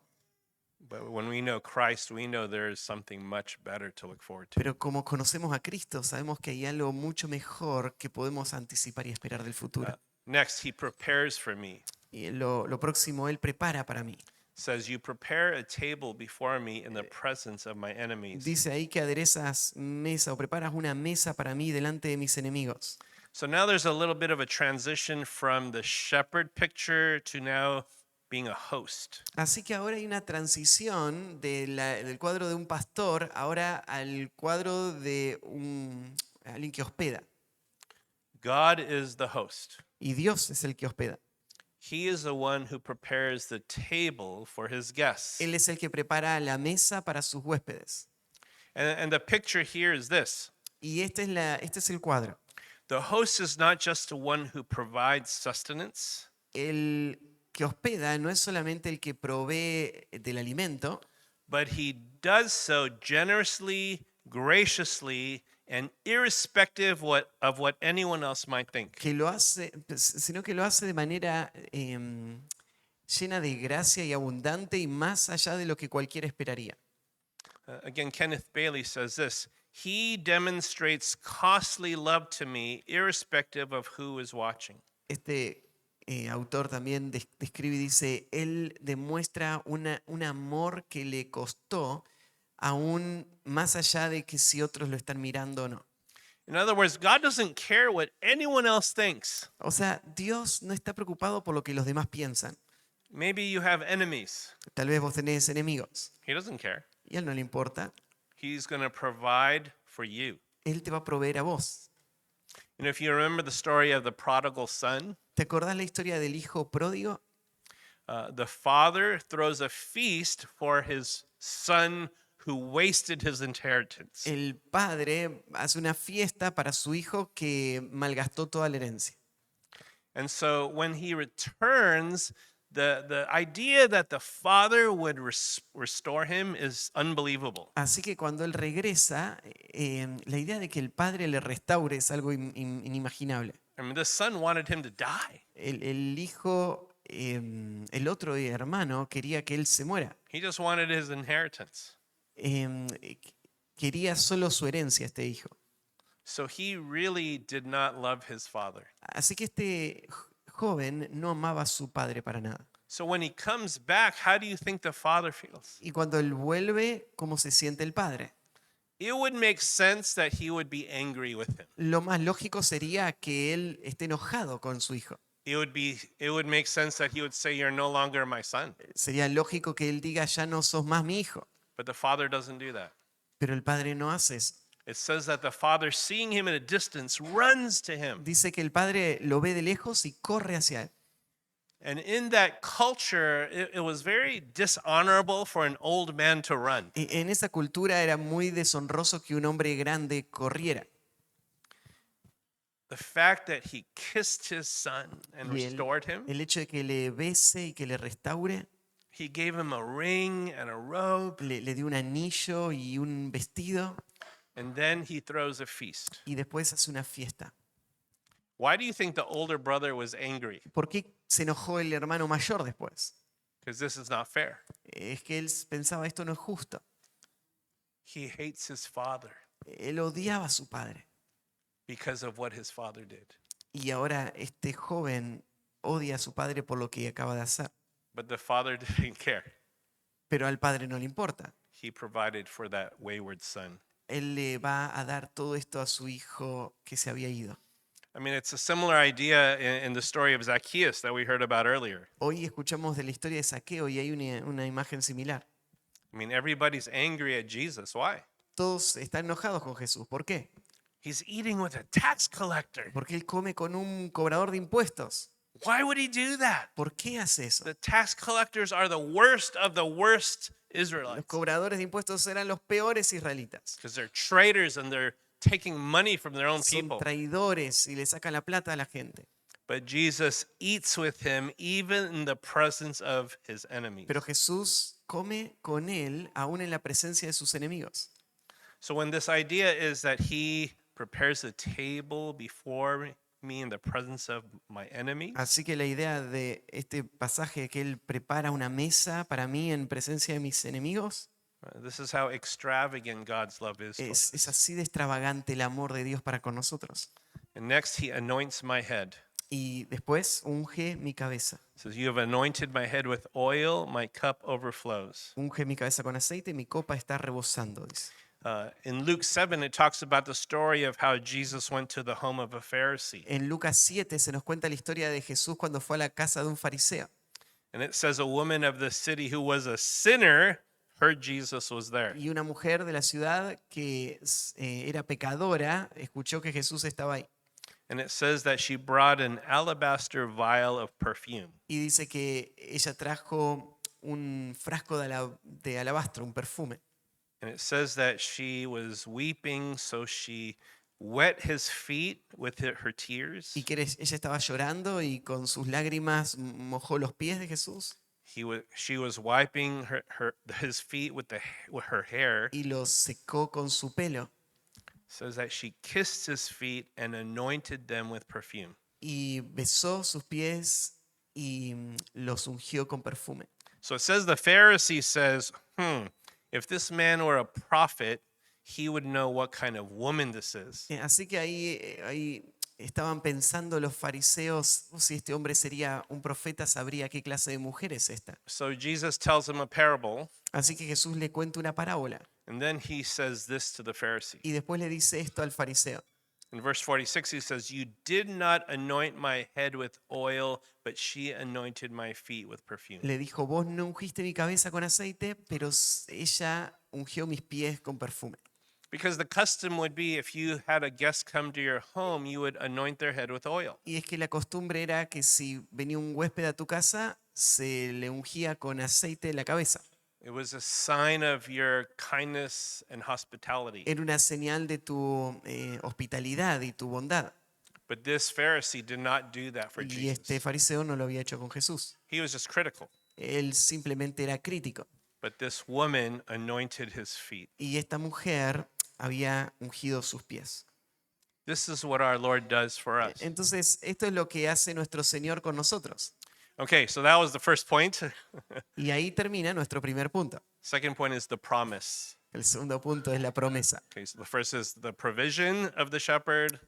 But when we know Christ, we know there is something much better to look forward to. Pero como conocemos a Cristo, sabemos que hay algo mucho mejor que podemos anticipar y esperar del futuro. Next, he prepares for me. Y lo próximo Él prepara para mí. Says, you prepare a table before me in the presence of my enemies. Dice ahí que aderezas mesa o preparas una mesa para mí delante de mis enemigos. So now there's a little bit of a transition from the shepherd picture to now being a host. Así que ahora hay una transición del cuadro de un pastor ahora al cuadro de alguien que hospeda. God is the host. Y Dios es el que hospeda. He is the one who prepares the table for his guests. Él es el que prepara la mesa para sus huéspedes. And the picture here is this. Y este es el cuadro. The host is not just the one who provides sustenance, El que hospeda no es solamente el que provee del alimento, but he does so generously, graciously, and irrespective of what anyone else might think. sino que lo hace de manera llena de gracia y abundante y más allá de lo que cualquiera esperaría. Again, Kenneth Bailey says this. He demonstrates costly love to me, irrespective of who is watching. Este autor también describe y dice, él demuestra un amor que le costó aún más allá de que si otros lo están mirando o no. In other words, God doesn't care what anyone else thinks. O sea, Dios no está preocupado por lo que los demás piensan. Maybe you have enemies. Tal vez vos tenés enemigos He doesn't care. y a él no le importa. He's going to provide for you. Él te va a proveer a vos. And if you remember the story of the prodigal son, ¿Te acordás la historia del hijo pródigo? the father throws a feast for his son who wasted his inheritance. El padre hace una fiesta para su hijo que malgastó toda la herencia. And so when he returns, the idea that the father would restore him is unbelievable. Así que cuando él regresa, la idea de que el padre le restaure es algo inimaginable. I mean, the son wanted him to die. El hijo, el otro hermano, quería que él se muera. He just wanted his inheritance. Quería solo su herencia, este hijo. So he really did not love his father. Así que este joven no amaba a su padre para nada. So when he comes back, how do you think the father feels? Y cuando él vuelve, ¿cómo se siente el padre? It would make sense that he would be angry with him. Lo más lógico sería que él esté enojado con su hijo. It would make sense that he would say, "You're no longer my son." Sería lógico que él diga, ya no sos más mi hijo. But the father doesn't do that. Pero el padre no hace eso. It says that the father, seeing him at a distance, runs to him. Dice que el padre lo ve de lejos y corre hacia él. And in that culture, it was very dishonorable for an old man to run. En esa cultura era muy deshonroso que un hombre grande corriera. The fact that he kissed his son and Y restored him, el hecho de que le bese y que le restaure, he gave him a ring and a robe, le dio un anillo y un vestido and then he throws a feast. y después hace una fiesta. Why do you think the older brother was angry? ¿Por qué se enojó el hermano mayor después? Because this is not fair. Es que él pensaba, esto no es justo. He hates his father Él odiaba a su padre. because of what his father did. Y ahora este joven odia a su padre por lo que acaba de hacer. But the father didn't care. pero al padre no le importa. He provided for that wayward son. Él le va a dar todo esto a su hijo que se había ido. I mean, it's a similar idea in the story of Zacchaeus that we heard about earlier. Hoy escuchamos de la historia de Zaqueo y hay una imagen similar. I mean, everybody's angry at Jesus. Why? Todos están enojados con Jesús. ¿Por qué? He's eating with a tax collector. Porque él come con un cobrador de impuestos. Why would he do that? ¿Por qué hace eso? The tax collectors are the worst of the worst Los Israelites cobradores de impuestos eran los peores israelitas. because they're traitors and they're taking money from their own Son people. traidores y le sacan la plata a la gente. But Jesus eats with him even in the presence of his enemies. Pero Jesús come con él aún en la presencia de sus enemigos. So when this idea is that he prepares a table before me in the presence of my enemies, Así que la idea de este pasaje que él prepara una mesa para mí en presencia de mis enemigos this is how extravagant God's love is. Towards us. es así de extravagante el amor de Dios para con nosotros. And next he anoints my head. Y después unge mi cabeza. It says, "You have anointed my head with oil; my cup overflows." Unge mi cabeza con aceite y mi copa está rebosando, dice. In Luke 7, it talks about the story of how Jesus went to the home of a Pharisee. En Lucas 7 se nos cuenta la historia de Jesús cuando fue a la casa de un fariseo. And it says a woman of the city who was a sinner heard Jesus was there. Y una mujer de la ciudad que era pecadora escuchó que Jesús estaba ahí. And it says that she brought an alabaster vial of perfume. Y dice que ella trajo un frasco de alabastro, un perfume. And it says that she was weeping, so she wet his feet with her tears. Y que ella estaba llorando y con sus lágrimas mojó los pies de Jesús She was wiping his feet with her hair. y los secó con su pelo. Says that she kissed his feet and anointed them with perfume. Y besó sus pies y los ungió con perfume. So it says the Pharisee says, if this man were a prophet, he would know what kind of woman this is. Así que ahí estaban pensando los fariseos, si este hombre sería un profeta, sabría qué clase de mujer es esta. So Jesus tells him a parable, Así que Jesús le cuenta una parábola and then he says this to the Pharisee. y después le dice esto al fariseo. In verse 46, he says, "You did not anoint my head with oil, but she anointed my feet with perfume." Le dijo, vos no ungiste mi cabeza con aceite, pero ella ungió mis pies con perfume. Because the custom would be if you had a guest come to your home, you would anoint their head with oil. Y es que la costumbre era que si venía un huésped a tu casa, se le ungía con aceite la cabeza. It was a sign of your kindness and hospitality. Era una señal de tu hospitalidad y tu bondad. But this Pharisee did not do that for Y este Jesus. fariseo no lo había hecho con Jesús. He was just critical. Él simplemente era crítico. But this woman anointed his feet. Y esta mujer había ungido sus pies. This is what our Lord does for us. Entonces, esto es lo que hace nuestro Señor con nosotros. Okay, so that was the first point. Y ahí termina nuestro primer punto. Second point is the promise. El segundo punto es la promesa. Okay, so the first is the provision of the shepherd.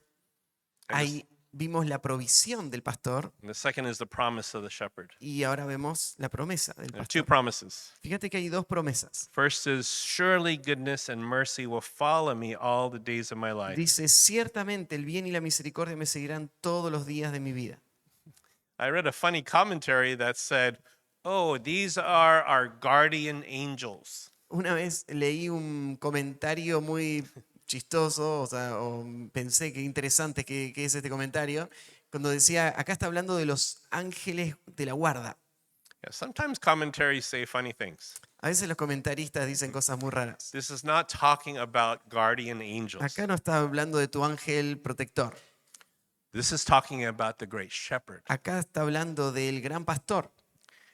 And Ahí vimos la provisión del pastor the second is the promise of the shepherd. y ahora vemos la promesa del There are two pastor. promises. Fíjate que hay dos promesas. First is surely goodness and mercy will follow me all the days of my life. Dice, ciertamente el bien y la misericordia me seguirán todos los días de mi vida. I read a funny commentary that said, "Oh, these are our guardian angels." Una vez leí un comentario muy chistoso, pensé que interesante que es este comentario, cuando decía, acá está hablando de los ángeles de la guarda. Yeah, sometimes commentaries say funny things. A veces los comentaristas dicen cosas muy raras. This is not talking about guardian angels. Acá no está hablando de tu ángel protector. This is talking about the great shepherd. Acá está hablando del gran pastor.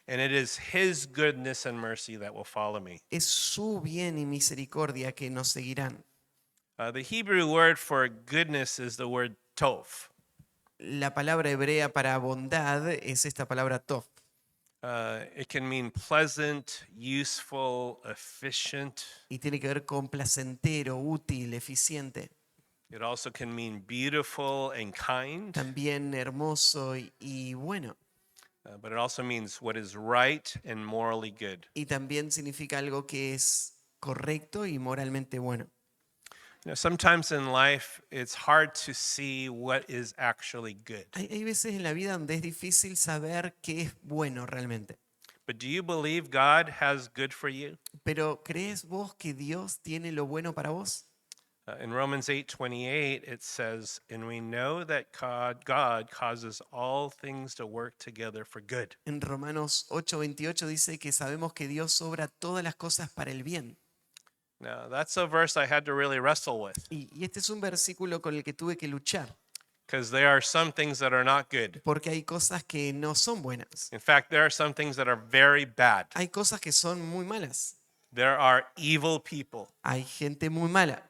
And it is his goodness and mercy that will follow me. Es su bien y misericordia que nos seguirán. The Hebrew word for goodness is the word tov. La palabra hebrea para bondad es esta palabra tov. It can mean pleasant, useful, efficient. Y tiene que ver con placentero, útil, eficiente. It also can mean beautiful and kind. También hermoso y bueno. but it also means what is right and morally good. y también significa algo que es correcto y moralmente bueno. Sometimes in life it's hard to see what is actually good. Hay veces en la vida donde es difícil saber qué es bueno realmente. But do you believe God has good for you? Pero ¿crees vos que Dios tiene lo bueno para vos? In Romans 8:28 it says, "And we know that God causes all things to work together for good." En Romanos 8:28 dice que sabemos que Dios obra todas las cosas para el bien. Now, that's a verse I had to really wrestle with Y este es un versículo con el que tuve que luchar, because there are some things that are not good. porque hay cosas que no son buenas. In fact, there are some things that are very bad. Hay cosas que son muy malas. There are evil people, Hay gente muy mala,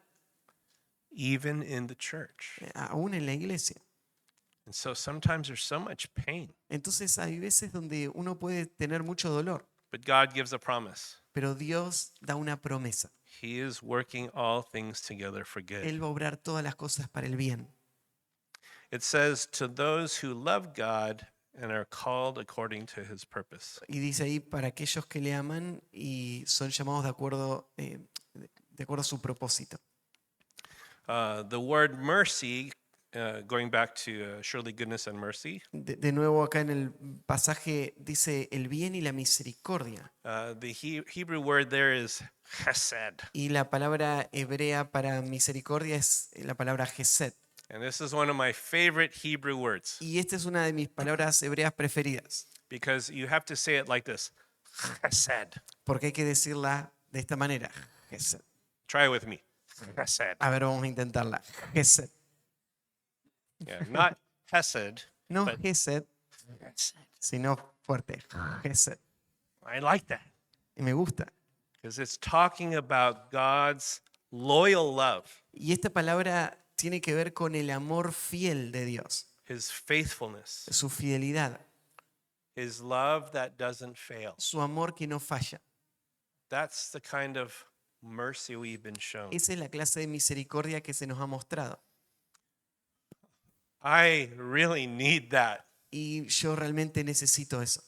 even in the church. aún en la iglesia. And so sometimes there's so much pain, Entonces hay veces donde uno puede tener mucho dolor, but God gives a promise. pero Dios da una promesa. He is working all things together for good. Él va a obrar todas las cosas para el bien. It says, to those who love God and are called according to his purpose. Y dice ahí, para aquellos que le aman y son llamados de acuerdo a su propósito. The word mercy, going back to surely goodness and mercy, De nuevo acá en el pasaje dice el bien y la misericordia. the Hebrew word there is chesed. Y la palabra hebrea para misericordia es la palabra gesed. And this is one of my favorite Hebrew words Y esta es una de mis palabras hebreas preferidas, because you have to say it like this, chesed. porque hay que decirla de esta manera. Gesed. Try it with me, chesed. A ver, vamos a intentarla. Gesed. Yeah, not hesed, No but gesed, sino fuerte. Gesed. I like that Y me gusta. because it's talking about God's loyal love, Y esta palabra tiene que ver con el amor fiel de Dios, his faithfulness, su fidelidad, his love that doesn't fail. su amor que no falla. That's the kind of mercy we've been shown. Esa es la clase de misericordia que se nos ha mostrado. I really need that. Y yo realmente necesito eso.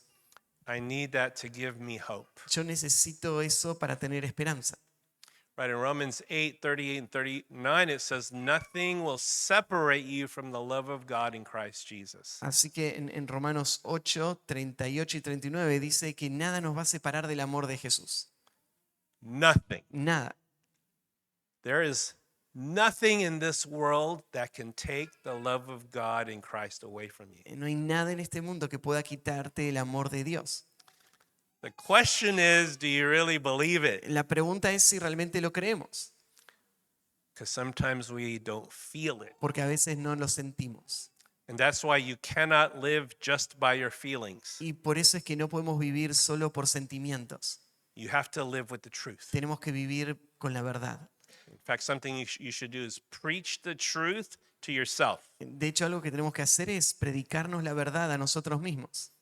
I need that to give me hope. Yo necesito eso para tener esperanza. Right, in Romans 8:38 and 39, it says, nothing will separate you from the love of God in Christ Jesus. Así que en Romanos 8, 38 y 39 dice que nada nos va a separar del amor de Jesús. Nothing. Nada. There is nothing in this world that can take the love of God in Christ away from you. No hay nada en este mundo que pueda quitarte el amor de Dios. The question is, do you really believe it? La pregunta es si realmente lo creemos, Because sometimes we don't feel it. porque a veces no lo sentimos. And that's why you cannot live just by your feelings. Y por eso es que no podemos vivir solo por sentimientos. You have to live with the truth. Tenemos que vivir con la verdad. In fact, something you should do is preach the truth to yourself. De hecho, algo que tenemos que hacer es predicarnos la verdad a nosotros mismos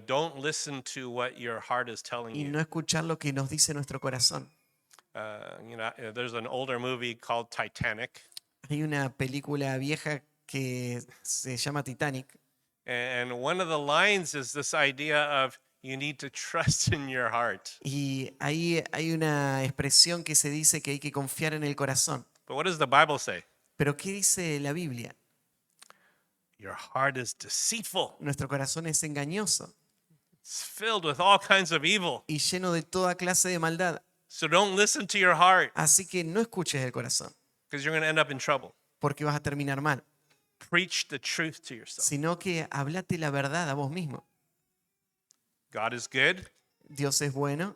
Don't listen to what your heart is telling y you. no escuchar lo que nos dice nuestro corazón. There's an older movie called Titanic, Hay una película vieja que se llama Titanic and one of the lines is this idea of you need to trust in your heart. y ahí hay una expresión que se dice que hay que confiar en el corazón. But what does the Bible say? Pero ¿qué dice la Biblia? Your heart is deceitful. Nuestro corazón es engañoso It's filled with all kinds of evil. y lleno de toda clase de maldad. So don't listen to your heart Así que no escuches el corazón, because you're going to end up in trouble. porque vas a terminar mal, Preach the truth to yourself. sino que hablate la verdad a vos mismo. God is good Dios es bueno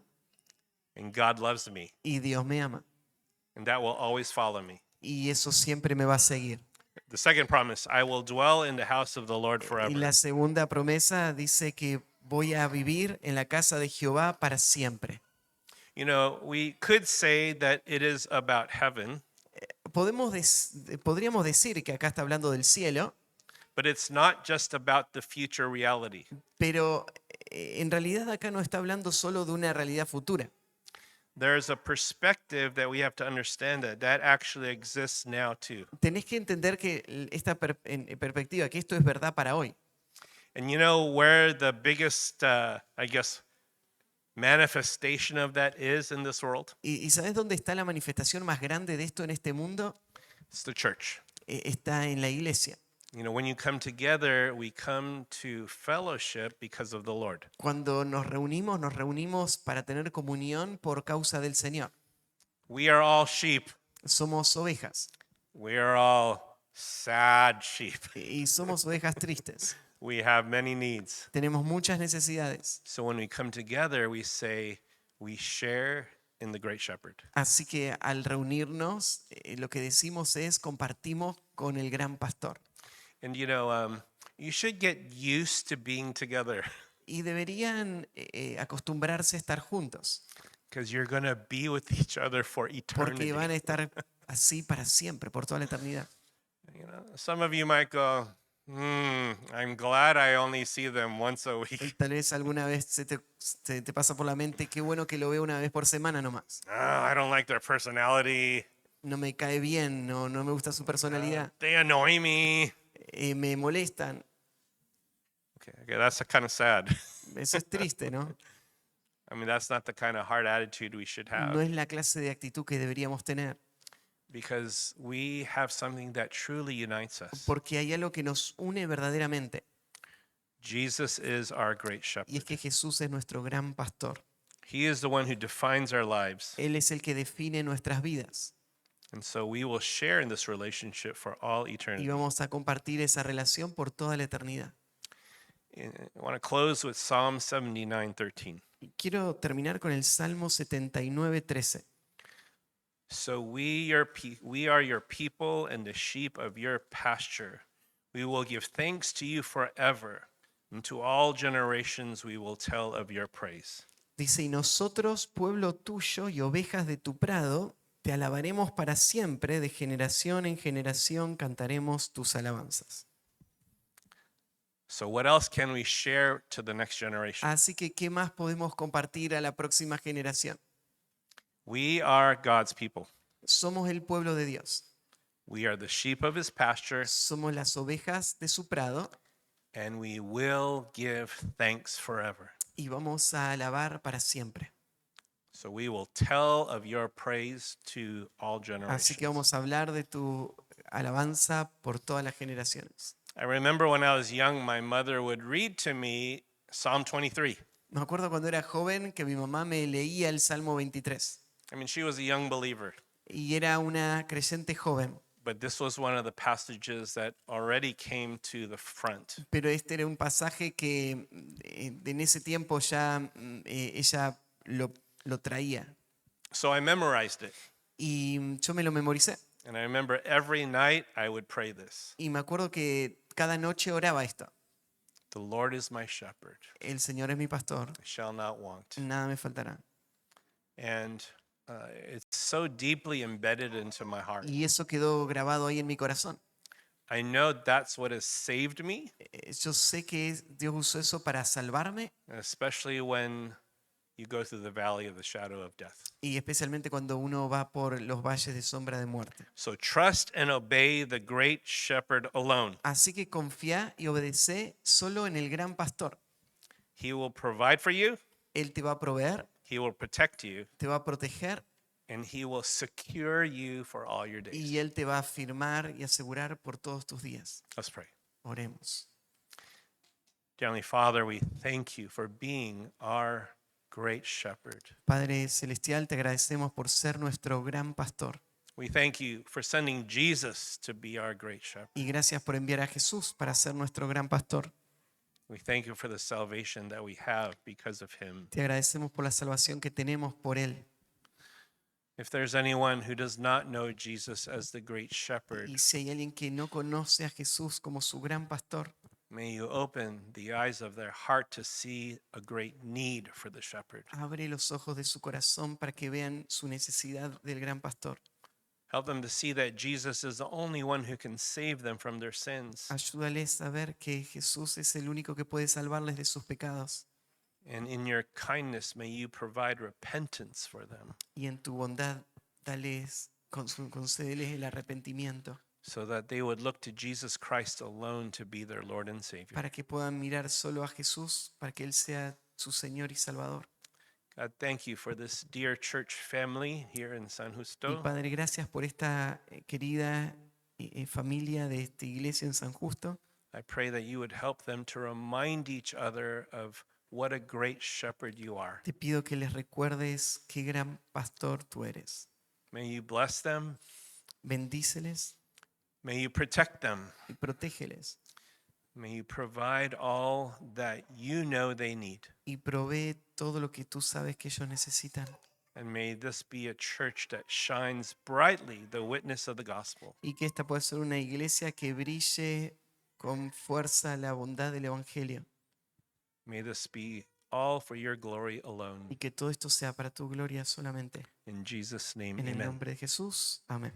and God loves me, y Dios me ama. and that will always follow me. Y eso siempre me va a seguir. The second promise, I will dwell in the house of the Lord Y forever. la segunda promesa dice que voy a vivir en la casa de Jehová para siempre. We could say that it is about heaven, Podríamos decir que acá está hablando del cielo, but it's not just about the future reality. pero en realidad acá no está hablando solo de una realidad futura. There's a perspective that we have to understand that actually exists now too. Tenés que entender que esta perspectiva, que esto es verdad para hoy. And you know where the biggest, I guess, manifestation of that is in this world? ¿Y sabes dónde está la manifestación más grande de esto en este mundo? It's the church. Está en la iglesia. You know, when you come together, we come to fellowship because of the Lord. Cuando nos reunimos para tener comunión por causa del Señor. We are all sheep. Somos ovejas We are all sad sheep. y somos ovejas tristes. We have many needs. Tenemos muchas necesidades. So when we come together, we say we share in the great shepherd. Así que al reunirnos, lo que decimos es compartimos con el gran pastor. And you know, you should get used to being together Y deberían acostumbrarse a estar juntos, because you're going to be with each other for porque eternity. van a estar así para siempre, por toda la eternidad. You know, some of you might go, I'm glad I only see them once a week. Tal vez alguna vez se te pasa por la mente, qué bueno que lo veo una vez por semana nomás. I don't like their personality. No me cae bien, no me gusta su personalidad, They annoy me. me molestan. Okay, that's kind of sad. Eso es triste, ¿no? I mean, that's not the kind of hard attitude we should No have es la clase de actitud que deberíamos tener, because we have something that truly unites us. porque hay algo que nos une verdaderamente, Jesus is our great y shepherd. es que Jesús es nuestro gran pastor. He is the one who defines our lives. Él es el que define nuestras vidas And so we will share in this relationship for all y eternity. vamos a compartir esa relación por toda la eternidad. I want to close with Psalm 79:13. Y quiero terminar con el Salmo 79:13. So we are your people and the sheep of your pasture. We will give thanks to you forever, and to all generations we will tell of your praise. Dice, y nosotros, pueblo tuyo y ovejas de tu prado, te alabaremos para siempre, de generación en generación cantaremos tus alabanzas. So what else can we share to the next generation? Así que, ¿qué más podemos compartir a la próxima generación? We are God's people. Somos el pueblo de Dios. We are the sheep of his pasture, Somos las ovejas de su prado and we will give thanks forever. y vamos a alabar para siempre. So we will tell of your praise to all Así generations. que vamos a hablar de tu alabanza por todas las generaciones. I remember when I was young, my mother would read to me Psalm 23. Me acuerdo cuando era joven que mi mamá me leía el Salmo 23 I mean, she was a young believer, y era una creyente joven, but this was one of the passages that already came to the front. pero este era un pasaje que en ese tiempo ya ella lo traía So I memorized it. y yo me lo memoricé. And I remember every night I would pray this. Y me acuerdo que cada noche oraba esto. The Lord is my shepherd. El Señor es mi pastor, I shall not want. nada me faltará. And it's so deeply embedded into my heart. Y eso quedó grabado ahí en mi corazón. I know that's what has saved me, Yo sé que Dios usó eso para salvarme especially when you go through the valley of the shadow of death. y especialmente cuando uno va por los valles de sombra de muerte. So trust and obey the great shepherd alone. Así que confía y obedece solo en el gran pastor. He will provide for you, Él te va a proveer, he will protect you, te va a proteger and he will secure you for all your days. y Él te va a afirmar y asegurar por todos tus días. Let's pray. Oremos. Dear Heavenly Father, we thank you for being our great shepherd. Padre Celestial, te agradecemos por ser nuestro gran pastor We thank you for sending Jesus to be our great shepherd. y gracias por enviar a Jesús para ser nuestro gran pastor. We thank you for the salvation that we have because of him. Te agradecemos por la salvación que tenemos por Él. If there's anyone who does not know Jesus as the great shepherd, Y si hay alguien que no conoce a Jesús como su gran pastor, may you open the eyes of their heart to see a great need for the shepherd. abre los ojos de su corazón para que vean su necesidad del gran pastor. Help them to see that Jesus is the only one who can save them from their sins. Ayúdales a ver que Jesús es el único que puede salvarles de sus pecados. And in your kindness, may you provide repentance for them Y en tu bondad, concédeles el arrepentimiento so that they would look to Jesus Christ alone to be their Lord and Savior. para que puedan mirar solo a Jesús, para que Él sea su Señor y Salvador. God, thank you for this dear church family here in San Y Justo. Padre, gracias por esta querida familia de esta iglesia en San Justo. I pray that you would help them to remind each other of what a great shepherd you are. Te pido que les recuerdes qué gran pastor tú eres. May you bless them. Bendíceles May you protect them. y protégeles. May you provide all that you know they need. Y provee todo lo que tú sabes que ellos necesitan. And may this be a church that shines brightly the witness of the gospel. Y que esta pueda ser una iglesia que brille con fuerza la bondad del Evangelio. May this be all for your glory alone. Y que todo esto sea para tu gloria solamente. In Jesus' name, En el amen. nombre de Jesús. Amén.